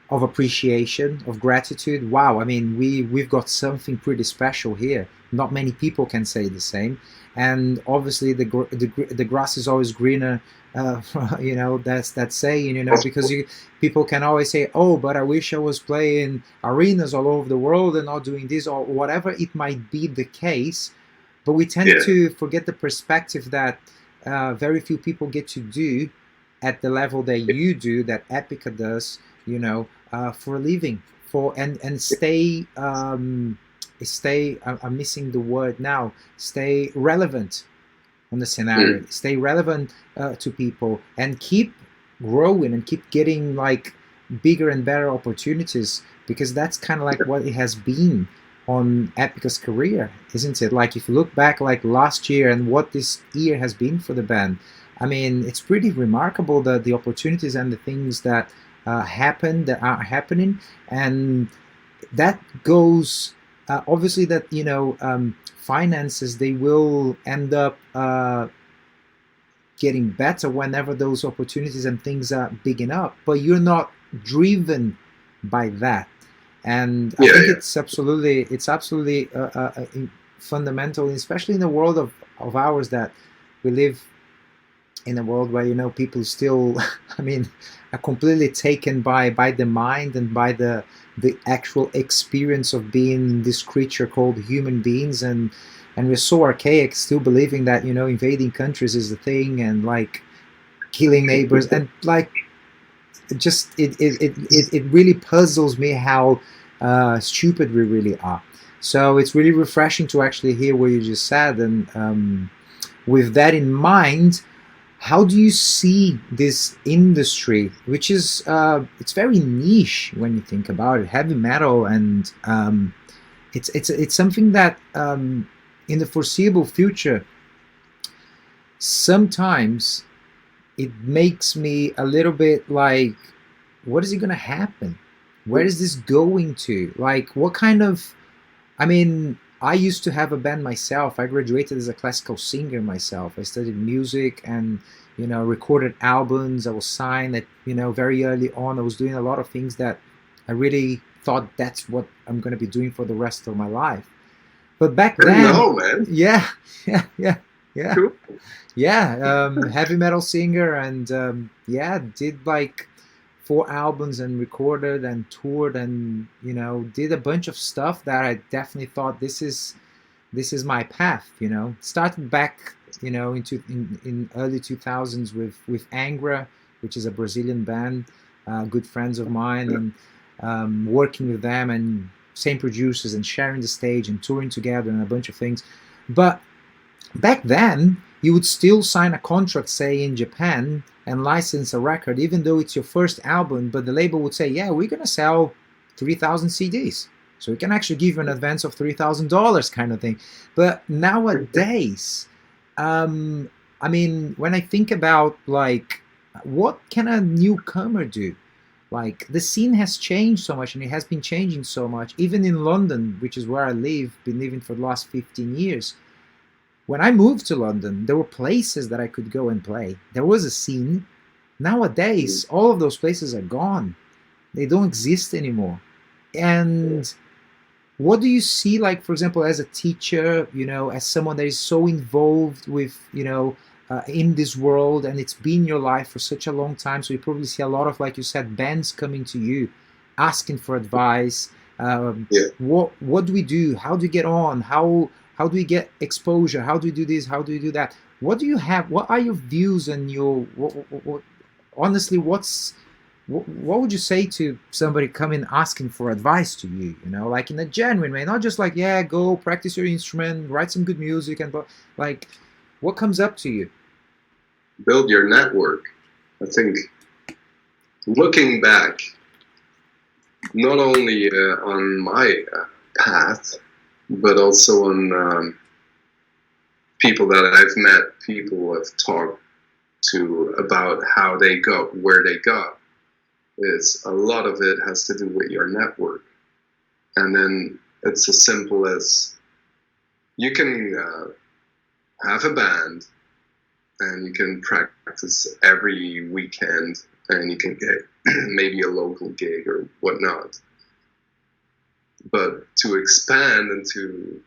A: appreciation, of gratitude. Wow, I mean, we've got something pretty special here. Not many people can say the same. And obviously the grass is always greener, you know, that's that saying, you know, because people can always say, oh, but I wish I was playing arenas all over the world and not doing this, or whatever it might be the case. But we tend to forget the perspective that very few people get to do at the level that you do, that Epica does, you know, for a living, and stay. I'm missing the word now. Stay relevant on the scenario. Stay relevant to people, and keep growing and keep getting like bigger and better opportunities, because that's kind of like what it has been on Epica's career, isn't it? Like if you look back like last year and what this year has been for the band, I mean, it's pretty remarkable, the opportunities and the things that happen, that are happening. And that goes, obviously that, you know, finances, they will end up getting better whenever those opportunities and things are big enough, but you're not driven by that. And I think it's absolutely fundamental, especially in the world of ours, that we live in a world where, you know, people still, I mean, are completely taken by the mind and by the actual experience of being this creature called human beings, and we're so archaic, still believing that, you know, invading countries is the thing, and like killing neighbors, and like just it really puzzles me how stupid we really are. So it's really refreshing to actually hear what you just said, and with that in mind, how do you see this industry, which is it's very niche when you think about it, heavy metal, and it's something that in the foreseeable future, sometimes it makes me a little bit like, what is it going to happen? Where is this going to? Like, what kind of, I mean, I used to have a band myself. I graduated as a classical singer myself. I studied music and, you know, recorded albums. I was signed at, you know, very early on. I was doing a lot of things that I really thought that's what I'm going to be doing for the rest of my life. But back then,
B: no, man.
A: yeah. Yeah.
B: Cool.
A: Yeah, heavy metal singer, and yeah, did like 4 albums and recorded and toured, and did a bunch of stuff that I definitely thought this is my path. Started back in early 2000s with Angra, which is a Brazilian band, good friends of mine,
B: Yeah.
A: and working with them and same producers and sharing the stage and touring together and a bunch of things. But back then, you would still sign a contract, say in Japan, and license a record, even though it's your first album. But the label would say, "Yeah, we're gonna sell 3,000 CDs, so we can actually give you an advance of $3,000, kind of thing." But nowadays, um, I mean, when I think about like, what can a newcomer do? Like the scene has changed so much, and it has been changing so much. Even in London, which is where I live, been living for the last 15 years, when I moved to London, there were places that I could go and play. There was a scene.
B: Mm.
A: Nowadays, all of those places are gone. They don't exist anymore. And what do you see, like, for example, as a teacher, as someone that is so involved with, in this world, and it's been your life for such a long time? So you probably see a lot of, like you said, bands coming to you, asking for advice.
B: Yeah.
A: What do we do? How do we get on? How do we get exposure? How do we do this? How do we do that? What do you have? What are your views and honestly, what would you say to somebody coming asking for advice to you? Like in a genuine way, not just like, yeah, go practice your instrument, write some good music, and like, what comes up to you?
B: Build your network. I think looking back, not only on my path, but also on people that I've met, people I've talked to about how they got where they got, is a lot of it has to do with your network. And then it's as simple as you can have a band and you can practice every weekend and you can get maybe a local gig or whatnot. But to expand and to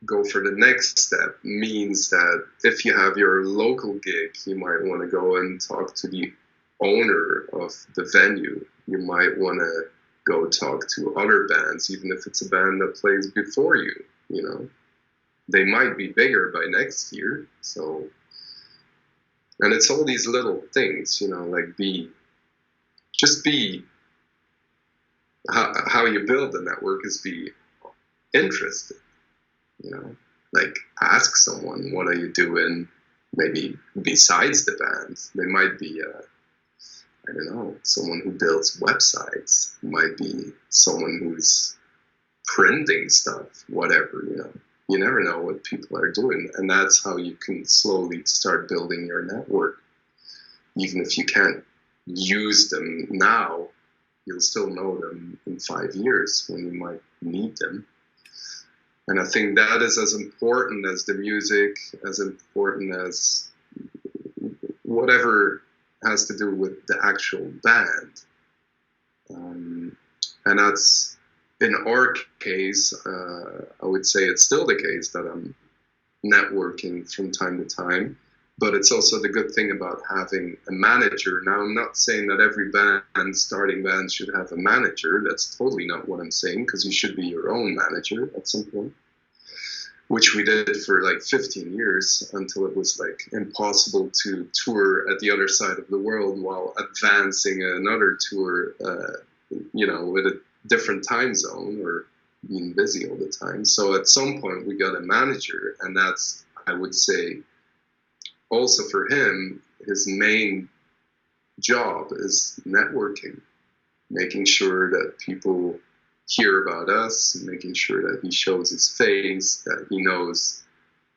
B: go for the next step means that if you have your local gig, you might want to go and talk to the owner of the venue. You might want to go talk to other bands, even if it's a band that plays before you. You know, they might be bigger by next year. So, and it's all these little things, like just be how you build the network is be interested. Like ask someone, what are you doing? Maybe besides the band, they might be, I don't know, someone who builds websites, might be someone who's printing stuff, whatever. You never know what people are doing, and that's how you can slowly start building your network. Even if you can't use them now, you'll still know them in 5 years when you might need them. And I think that is as important as the music, as important as whatever has to do with the actual band. And that's, in our case, I would say it's still the case that I'm networking from time to time. But it's also the good thing about having a manager. Now, I'm not saying that every band, starting band, should have a manager. That's totally not what I'm saying, because you should be your own manager at some point, which we did for like 15 years until it was like impossible to tour at the other side of the world while advancing another tour, with a different time zone or being busy all the time. So at some point we got a manager, and that's, I would say, also for him, his main job is networking, making sure that people hear about us, making sure that he shows his face, that he knows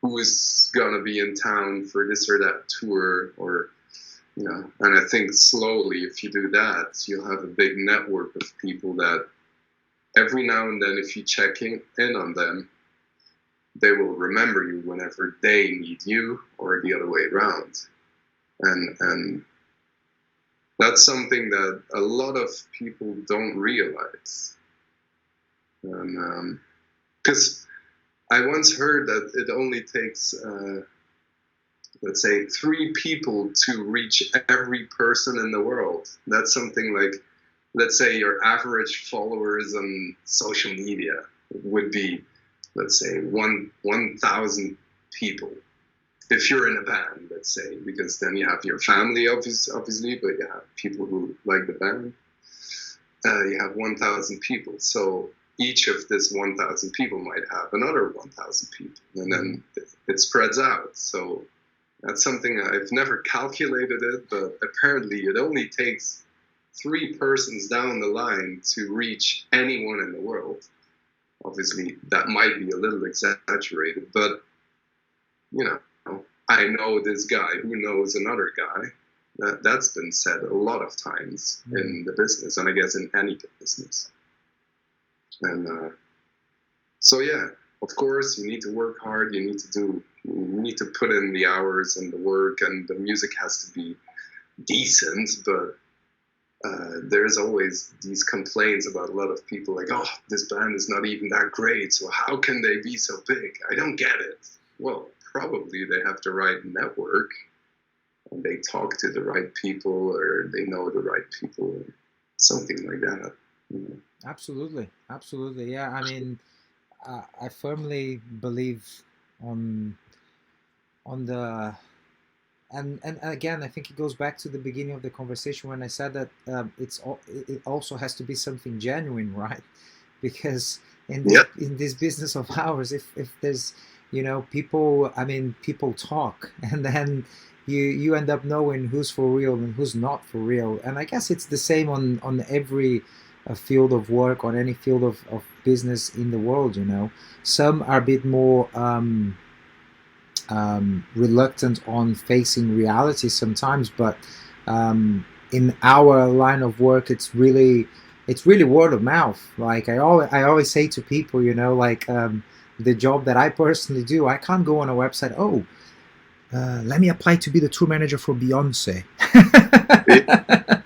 B: who is gonna be in town for this or that tour, or and I think slowly, if you do that, you'll have a big network of people that every now and then, if you check in on them, they will remember you whenever they need you, or the other way around. And that's something that a lot of people don't realize. Because I once heard that it only takes let's say, 3 people to reach every person in the world. That's something like, let's say your average followers on social media would be, let's say, 1,000 people. If you're in a band, let's say, because then you have your family, obviously, but you have people who like the band. You have 1,000 people. So each of this 1,000 people might have another 1,000 people, and then it spreads out. So that's something I've never calculated it, but apparently it only takes 3 persons down the line to reach anyone in the world. Obviously, that might be a little exaggerated, but I know this guy who knows another guy. That's been said a lot of times in the business, and I guess in any business. And so, yeah, of course, you need to work hard. You need to put in the hours and the work, and the music has to be decent. But there's always these complaints about a lot of people, like, oh, this band is not even that great, so how can they be so big? I don't get it. Well, probably they have the right network, and they talk to the right people, or they know the right people, or something like that.
A: Absolutely, yeah. I mean, I firmly believe on the and again, I think it goes back to the beginning of the conversation when I said that it also has to be something genuine, right? Because in this business of ours, if there's people, I mean, people talk, and then you end up knowing who's for real and who's not for real. And I guess it's the same on every field of work, on any field of business in the world. Some are a bit more reluctant on facing reality sometimes, but in our line of work, it's really word of mouth. Like I always say to people, like the job that I personally do, I can't go on a website, let me apply to be the tour manager for Beyonce.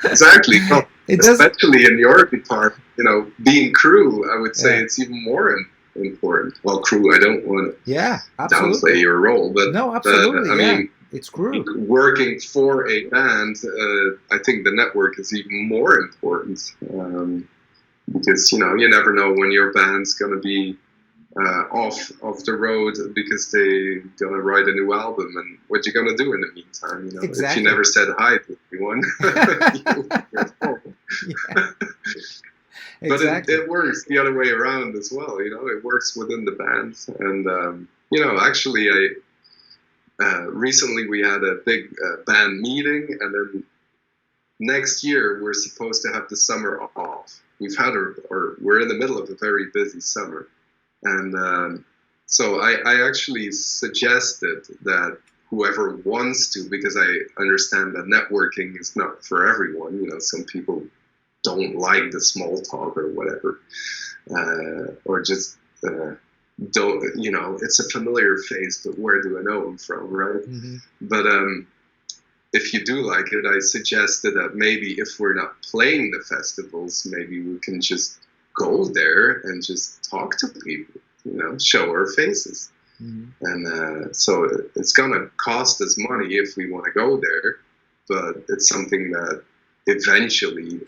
B: Exactly. Well, especially in your department, being crew, I would say it's even more important. Well, crew, I don't want to downplay your role, but
A: no, absolutely,
B: I mean,
A: it's crew.
B: Working for a band, I think the network is even more important, because you never know when your band's going to be off the road because they're going to write a new album, and what you're going to do in the meantime.
A: Exactly.
B: If you never said hi to anyone, But
A: exactly.
B: it works the other way around as well. It works within the band, and actually, recently we had a big band meeting, and then next year we're supposed to have the summer off. We're in the middle of a very busy summer. And so I actually suggested that whoever wants to, because I understand that networking is not for everyone. Some people don't like the small talk or whatever, or just don't. It's a familiar face, but where do I know him from, right?
A: Mm-hmm.
B: But if you do like it, I suggested that maybe if we're not playing the festivals, maybe we can just go there and just talk to people, show our faces.
A: Mm-hmm.
B: And so it's going to cost us money if we want to go there, but it's something that eventually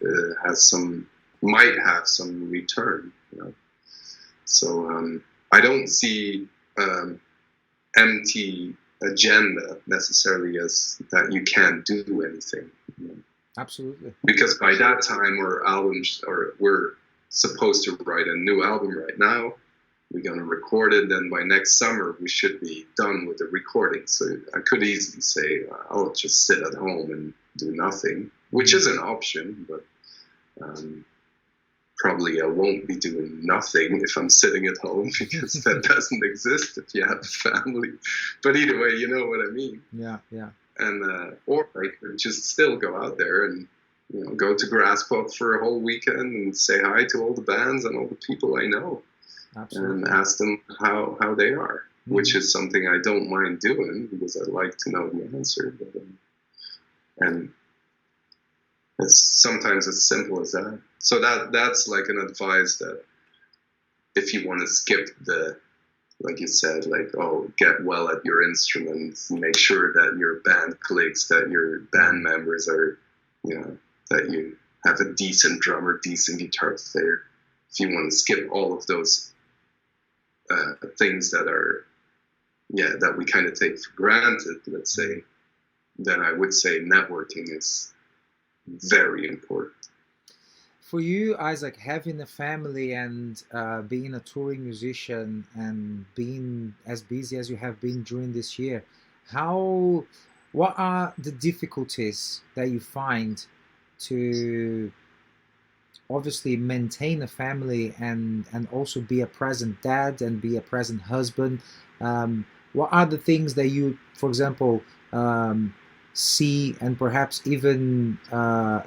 B: might have some return. So I don't see empty agenda necessarily as that you can't do anything.
A: Absolutely.
B: Because by that time we're supposed to write a new album right now. We're going to record it. Then by next summer, we should be done with the recording. So I could easily say, I'll just sit at home and do nothing, which is an option, but probably I won't be doing nothing if I'm sitting at home, because that doesn't exist if you have a family. But either way, you know what I mean.
A: Yeah.
B: And or I could just still go out there and go to Grasspop for a whole weekend and say hi to all the bands and all the people I know.
A: Absolutely.
B: And ask them how they are, which is something I don't mind doing because I like to know the answer. But, and it's sometimes as simple as that. So that's like an advice that if you want to skip the like you said, like, oh, get well at your instruments, make sure that your band clicks, that your band members are, that you have a decent drummer, decent guitar player. If you want to skip all of those things that are, that we kind of take for granted, let's say, then I would say networking is very important.
A: For you, Isaac, having a family and being a touring musician and being as busy as you have been during this year, what are the difficulties that you find to obviously maintain a family and also be a present dad and be a present husband? What are the things that you, for example, see and perhaps even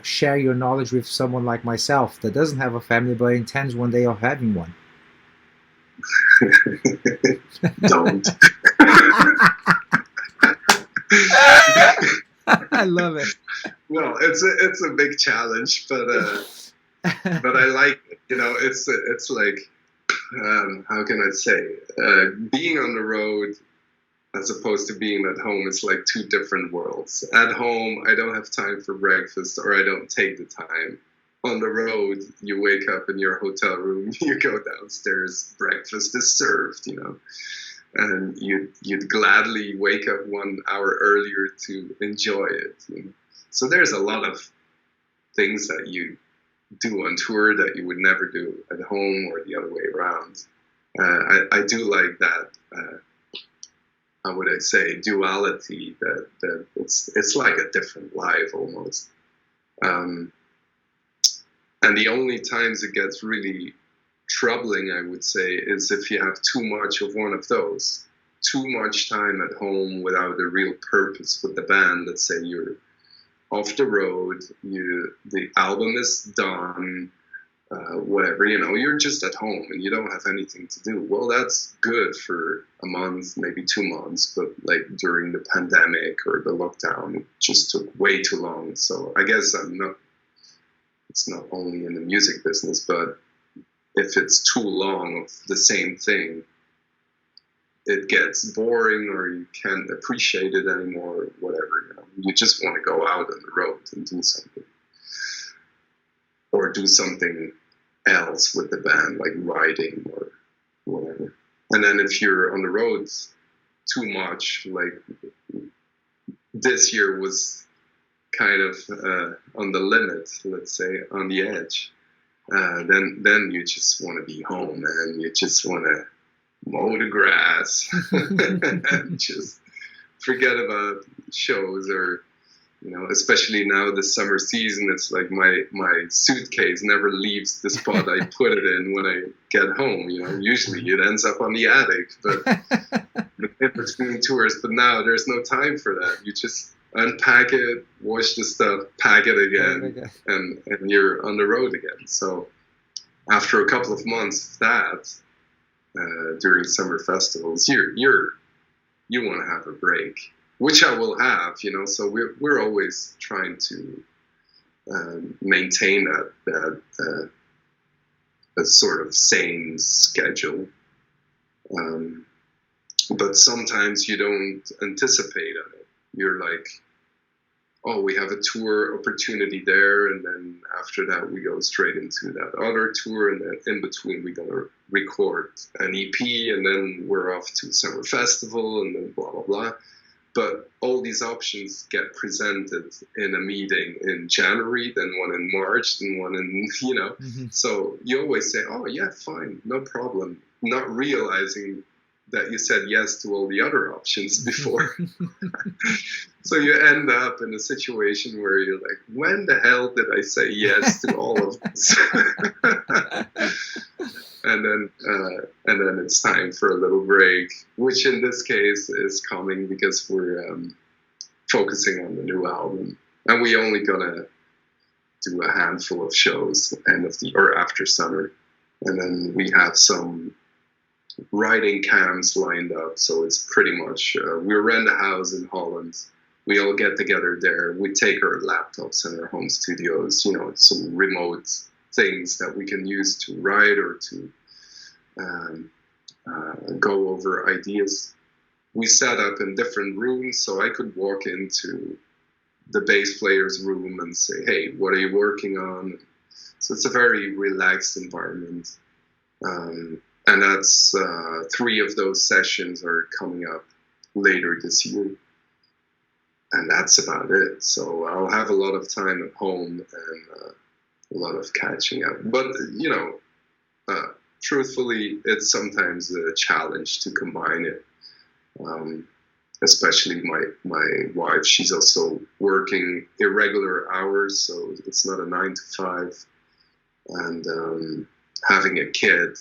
A: share your knowledge with someone like myself that doesn't have a family but intends one day of having one?
B: Don't.
A: I love it.
B: Well, it's a big challenge, but I like it. It's like, how can I say, being on the road as opposed to being at home, it's like two different worlds. At home, I don't have time for breakfast, or I don't take the time. On the road, you wake up in your hotel room, you go downstairs, breakfast is served, and you'd gladly wake up 1 hour earlier to enjoy it. So there's a lot of things that you do on tour that you would never do at home, or the other way around. I do like that. How would I say, duality, that it's like a different life almost. And the only times it gets really troubling, I would say, is if you have too much of one of those. Too much time at home without a real purpose with the band. Let's say you're off the road, the album is done, whatever, you're just at home and you don't have anything to do. Well, that's good for a month, maybe 2 months, but like during the pandemic or the lockdown, it just took way too long. So I guess it's not only in the music business, but if it's too long of the same thing, it gets boring, or you can't appreciate it anymore, or whatever. You just want to go out on the road and do something, or do something else with the band, like writing or whatever. And then if you're on the road too much, like this year was kind of on the limit, let's say, on the edge, then you just want to be home, and you just want to mow the grass and just forget about shows, or especially now this summer season, it's like my suitcase never leaves the spot I put it in when I get home. Usually it ends up on the attic, but in between tours. But now there's no time for that. You just unpack it, wash the stuff, pack it again, and you're on the road again. So after a couple of months of that, during summer festivals, you want to have a break, which I will have, so we're always trying to maintain that sort of sane schedule. But sometimes you don't anticipate on it. You're like, oh, we have a tour opportunity there, and then after that we go straight into that other tour, and then in between we're gonna record an EP, and then we're off to summer festival, and then blah blah blah. But all these options get presented in a meeting in January, then one in March, then one in
A: Mm-hmm.
B: So you always say, oh yeah, fine, no problem, not realizing that you said yes to all the other options before. So you end up in a situation where you're like, when the hell did I say yes to all of this? and then it's time for a little break, which in this case is coming because we're focusing on the new album, and we only gonna do a handful of shows after summer, and then we have some writing camps lined up. So it's pretty much we rent a house in Holland. We all get together there. We take our laptops and our home studios, some remote things that we can use to write or to go over ideas. We set up in different rooms, so I could walk into the bass player's room and say, "Hey, what are you working on?" So it's a very relaxed environment. And that's 3 of those sessions are coming up later this year. And that's about it. So I'll have a lot of time at home and a lot of catching up. But, truthfully, it's sometimes a challenge to combine it. Especially my wife, she's also working irregular hours, so it's not a 9 to 5. And having a kid,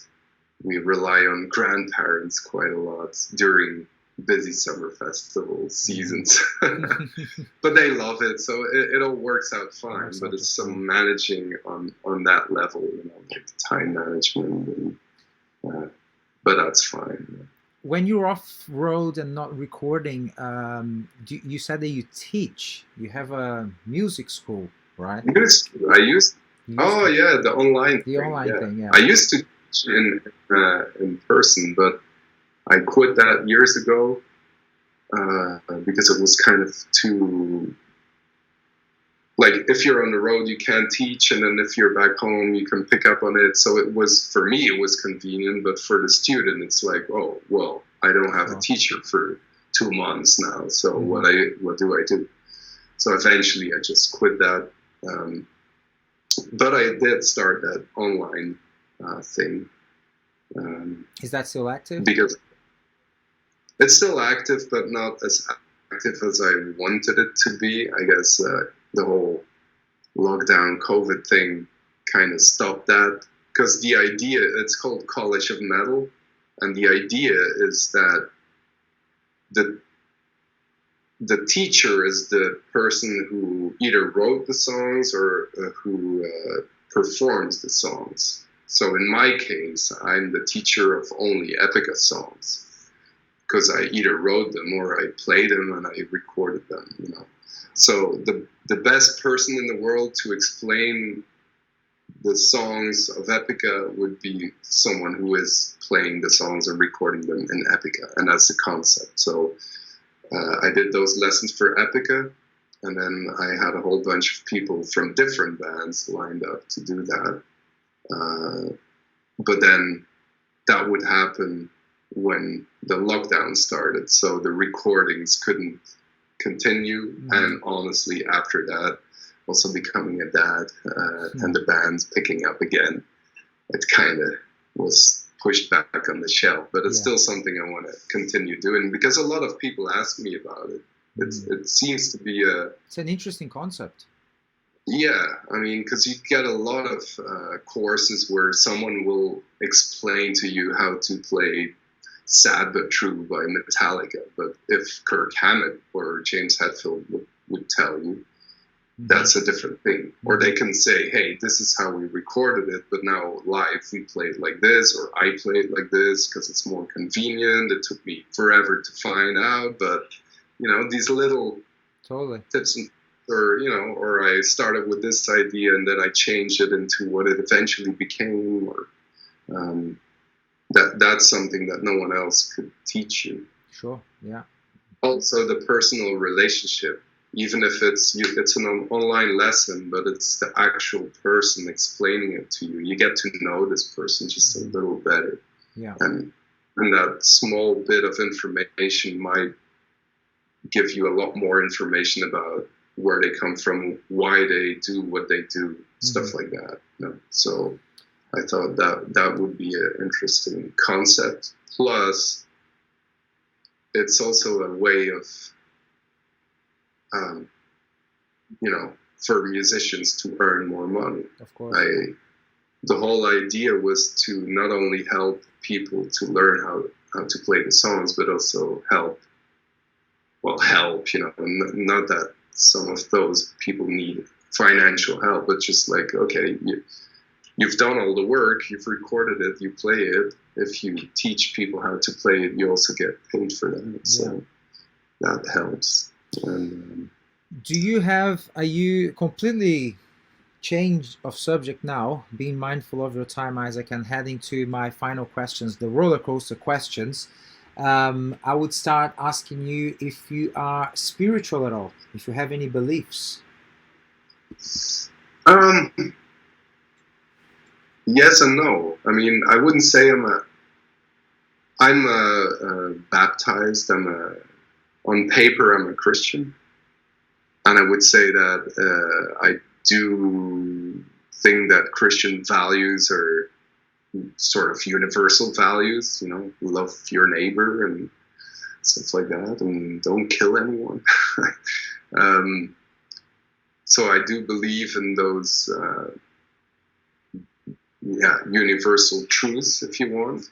B: we rely on grandparents quite a lot during busy summer festival seasons. But they love it, so it all works out fine. But it's some managing on that level, like time management. But that's fine.
A: When you're off road and not recording, you said that you teach. You have a music school, right?
B: I used. Oh yeah, the online.
A: The online thing. Yeah.
B: I used to teach in person, but I quit that years ago because it was kind of too. Like, if you're on the road, you can't teach, and then if you're back home, you can pick up on it. So it was, for me, it was convenient, but for the student, it's like, oh, well, I don't have a teacher for 2 months now. So what do I do? So eventually, I just quit that. But I did start that online thing.
A: Is that still active?
B: Because it's still active, but not as active as I wanted it to be. I guess the whole lockdown COVID thing kind of stopped that. Because the idea, it's called College of Metal, and the idea is that the teacher is the person who either wrote the songs or who performs the songs. So in my case, I'm the teacher of only Epica songs, because I either wrote them or I played them and I recorded them. So the best person in the world to explain the songs of Epica would be someone who is playing the songs and recording them in Epica, and that's the concept. So I did those lessons for Epica, and then I had a whole bunch of people from different bands lined up to do that. But then that would happen when the lockdown started, so the recordings couldn't continue. And honestly, after that, also becoming a dad and the band's picking up again, it kind of was pushed back on the shelf. But it's still something I want to continue doing, because a lot of people ask me about it. It seems to be
A: it's an interesting concept.
B: Yeah, I mean, because you get a lot of courses where someone will explain to you how to play Sad But True by Metallica. But if Kirk Hammett or James Hetfield would tell you, that's a different thing. Or they can say, hey, this is how we recorded it, but now live we play it like this, or I play it like this because it's more convenient. It took me forever to find out, but, these little tips and or I started with this idea and then I changed it into what it eventually became, or that's something that no one else could teach you.
A: Sure, yeah.
B: Also, the personal relationship, even if it's an online lesson, but it's the actual person explaining it to you. You get to know this person just a little better.
A: Yeah.
B: And that small bit of information might give you a lot more information about where they come from, why they do what they do, stuff like that. So I thought that would be an interesting concept. Plus, it's also a way of, for musicians to earn more money.
A: Of course.
B: The whole idea was to not only help people to learn how to play the songs, but also help, not that some of those people need financial help, but just like, okay, you've done all the work, you've recorded it, you play it. If you teach people how to play it, you also get paid for that. So that helps. And,
A: are you completely change of subject now, being mindful of your time, Isaac, and heading to my final questions, the roller coaster questions. I would start asking you if you are spiritual at all, if you have any beliefs.
B: Um, yes and no. I mean, I wouldn't say I'm baptized. On paper, I'm a Christian, and I would say that I do think that Christian values are sort of universal values. You know, love your neighbor and stuff like that, and don't kill anyone. um, so I do believe in those, universal truths, if you want.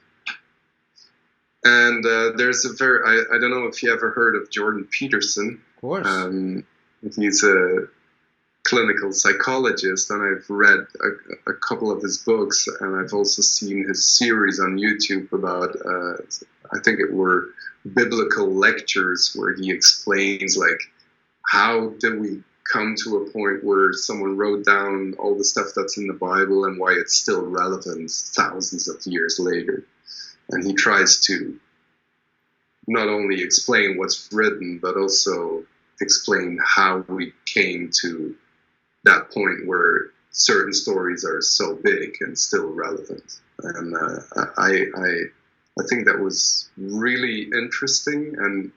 B: And there's I don't know if you ever heard of Jordan Peterson.
A: Of course.
B: He's a clinical psychologist, and I've read a couple of his books, and I've also seen his series on YouTube about, I think it were biblical lectures where he explains, like, how did we come to a point where someone wrote down all the stuff that's in the Bible and why it's still relevant thousands of years later. And he tries to not only explain what's written, but also explain how we came to that point where certain stories are so big and still relevant. And I think that was really interesting, and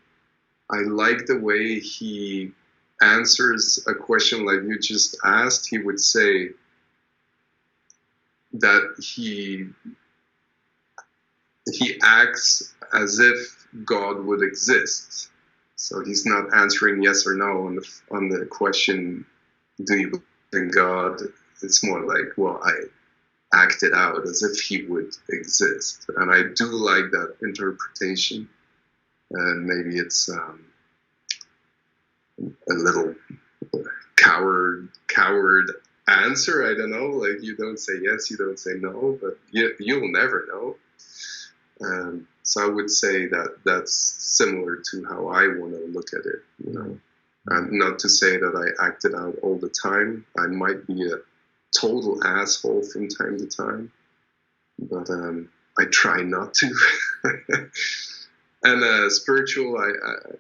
B: I like the way he answers a question like you just asked. He would say that he acts as if God would exist. So he's not answering yes or no on the question, do you believe in God? It's more like, well, I acted out as if he would exist. And I do like that interpretation. And maybe it's a little coward answer. I don't know. Like, you don't say yes, you don't say no, but you'll never know. So I would say that that's similar to how I want to look at it, you know. And not to say that I acted out all the time. I might be a total asshole from time to time, but I try not to. And spiritual, I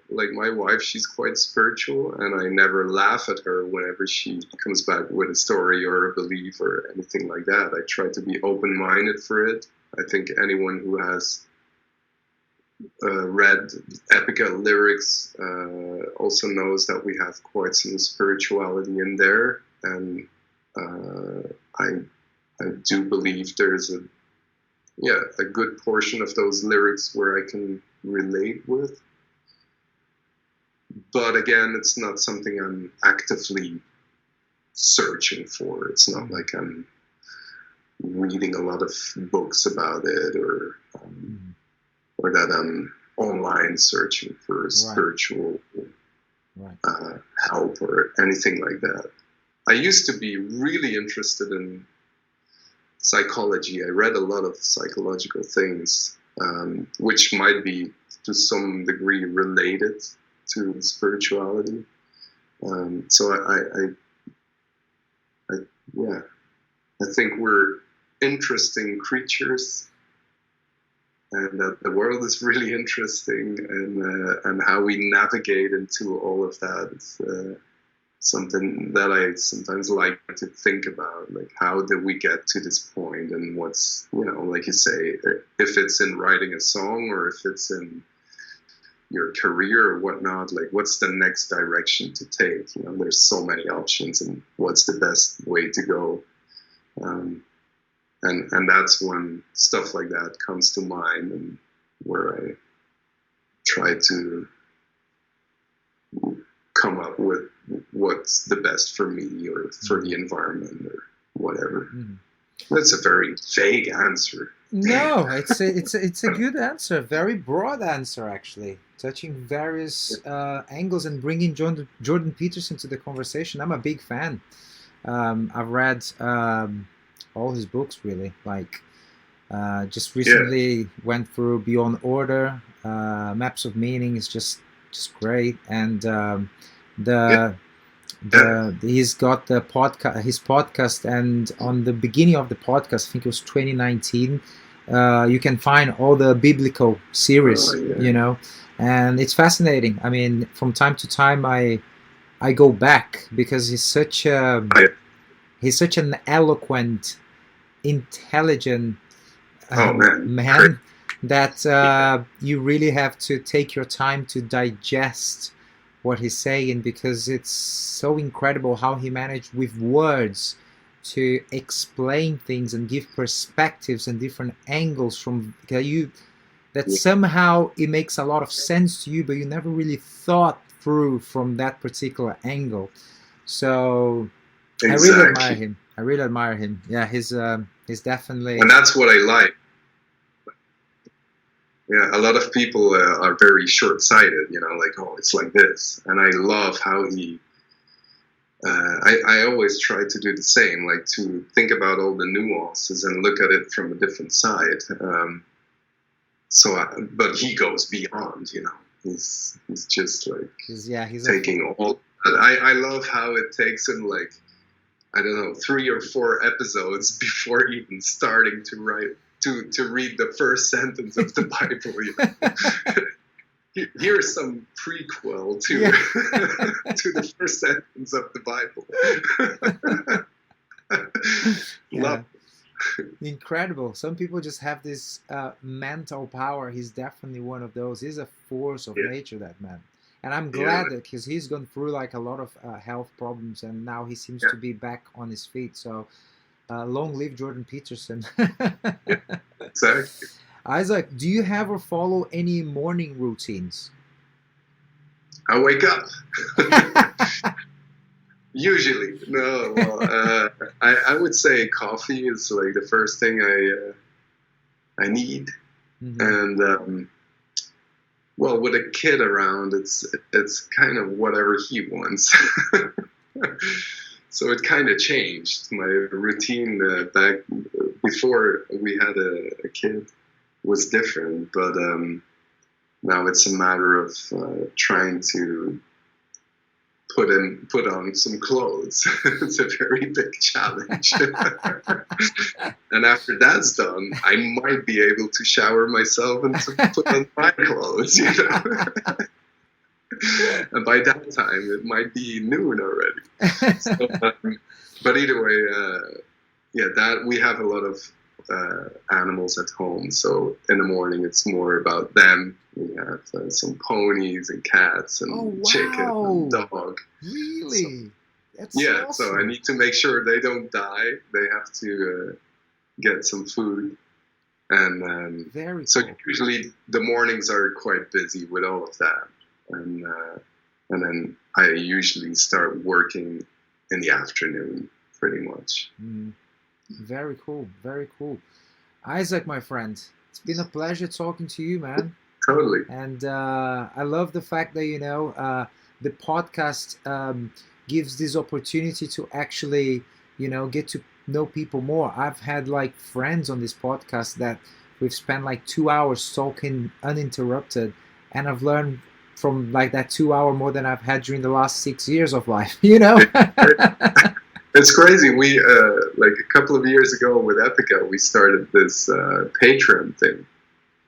B: like my wife, she's quite spiritual, and I never laugh at her whenever she comes back with a story or a belief or anything like that. I try to be open-minded for it. I think anyone who has read Epica lyrics also knows that we have quite some spirituality in there, and I do believe there's a good portion of those lyrics where I can relate with. But again, it's not something I'm actively searching for. It's not like I'm reading a lot of books about it, or that I'm online searching for spiritual help or anything like that. I used to be really interested in psychology. I read a lot of psychological things, which might be to some degree related to spirituality. So I think we're interesting creatures, and that the world is really interesting, and how we navigate into all of that is something that I sometimes like to think about. Like, how did we get to this point, and what's, you know, like you say, if it's in writing a song or if it's in your career or whatnot, like, what's the next direction to take? You know, there's so many options, and what's the best way to go? And that's when stuff like that comes to mind, and where I try to come up with what's the best for me or for the environment or whatever. That's a very vague answer.
A: No, it's a good answer, very broad answer actually, touching various angles and bringing Jordan Peterson to the conversation. I'm a big fan. I've read all his books, really. Like, just recently went through Beyond Order. Maps of Meaning is just great, and the He's got the podcast, his podcast, and on the beginning of the podcast, I think it was 2019. You can find all the biblical series, and it's fascinating. I mean, from time to time, I go back because he's such an eloquent, intelligent man that you really have to take your time to digest what he's saying, because it's so incredible how he managed with words to explain things and give perspectives and different angles from you, that somehow it makes a lot of sense to you, but you never really thought through from that particular angle. So
B: Exactly.
A: I really admire him. Yeah, he's definitely.
B: And that's what I like. Yeah, a lot of people are very short-sighted, like, oh, it's like this. And I love how he, I always try to do the same, like to think about all the nuances and look at it from a different side. But he goes beyond, he's just like
A: He's
B: taking all. I love how it takes him like, I don't know, 3 or 4 episodes before even starting to write. To read the first sentence of the Bible. Here's some prequel to to the first sentence of the Bible. Love.
A: Incredible. Some people just have this mental power. He's definitely one of those. He's a force of nature, that man. And I'm glad that, because he's gone through like a lot of health problems, and now he seems to be back on his feet. So long live Jordan Peterson.
B: Exactly.
A: Isaac, do you have or follow any morning routines?
B: I wake up. Usually. No. Well, I would say coffee is like the first thing I need. Mm-hmm. And well, with a kid around, it's kind of whatever he wants. So it kind of changed. My routine back before we had a kid was different, but now it's a matter of trying to put on some clothes. It's a very big challenge. And after that's done, I might be able to shower myself and to put on my clothes, And by that time, it might be noon already. So, but either way, that we have a lot of animals at home. So in the morning, it's more about them. We have some ponies and cats and chicken and dog.
A: Really?
B: So, that's awesome. So I need to make sure they don't die. They have to get some food. And so usually the mornings are quite busy with all of that. And then I usually start working in the afternoon, pretty much.
A: Very cool, very cool. Isaac, my friend, it's been a pleasure talking to you, man.
B: Totally.
A: And I love the fact that the podcast gives this opportunity to actually get to know people more. I've had like friends on this podcast that we've spent like 2 hours talking uninterrupted, and I've learned from like that 2 hour more than I've had during the last 6 years of life,
B: It's crazy. We like a couple of years ago with Epica, we started this Patreon thing.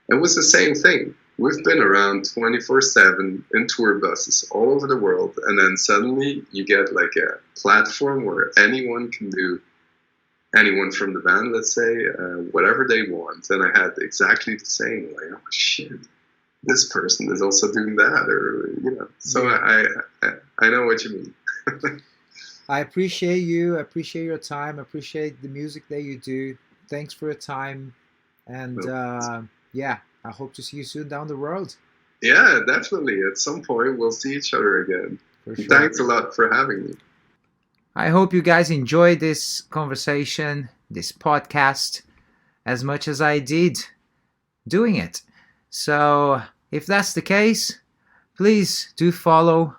B: It was the same thing. We've been around 24/7 in tour buses all over the world, and then suddenly you get like a platform where anyone can do, anyone from the band, let's say, whatever they want. And I had exactly the same, like, oh shit, this person is also doing that, or So I know what you mean.
A: I appreciate you. I appreciate your time. I appreciate the music that you do. Thanks for your time, and I hope to see you soon down the road.
B: Yeah, definitely. At some point, we'll see each other again. For sure. Thanks a lot for having me.
A: I hope you guys enjoyed this conversation, this podcast, as much as I did doing it. So if that's the case, please do follow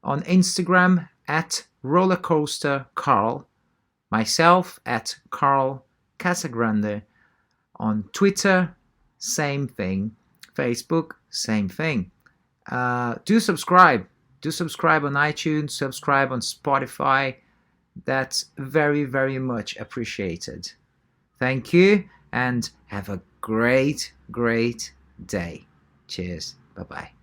A: on Instagram at rollercoastercarl, myself at Carl Casagrande, on Twitter, same thing, Facebook, same thing. Do subscribe Do subscribe on iTunes, subscribe on Spotify. That's very, very much appreciated. Thank you, and have a great, great day. Cheers. Bye-bye.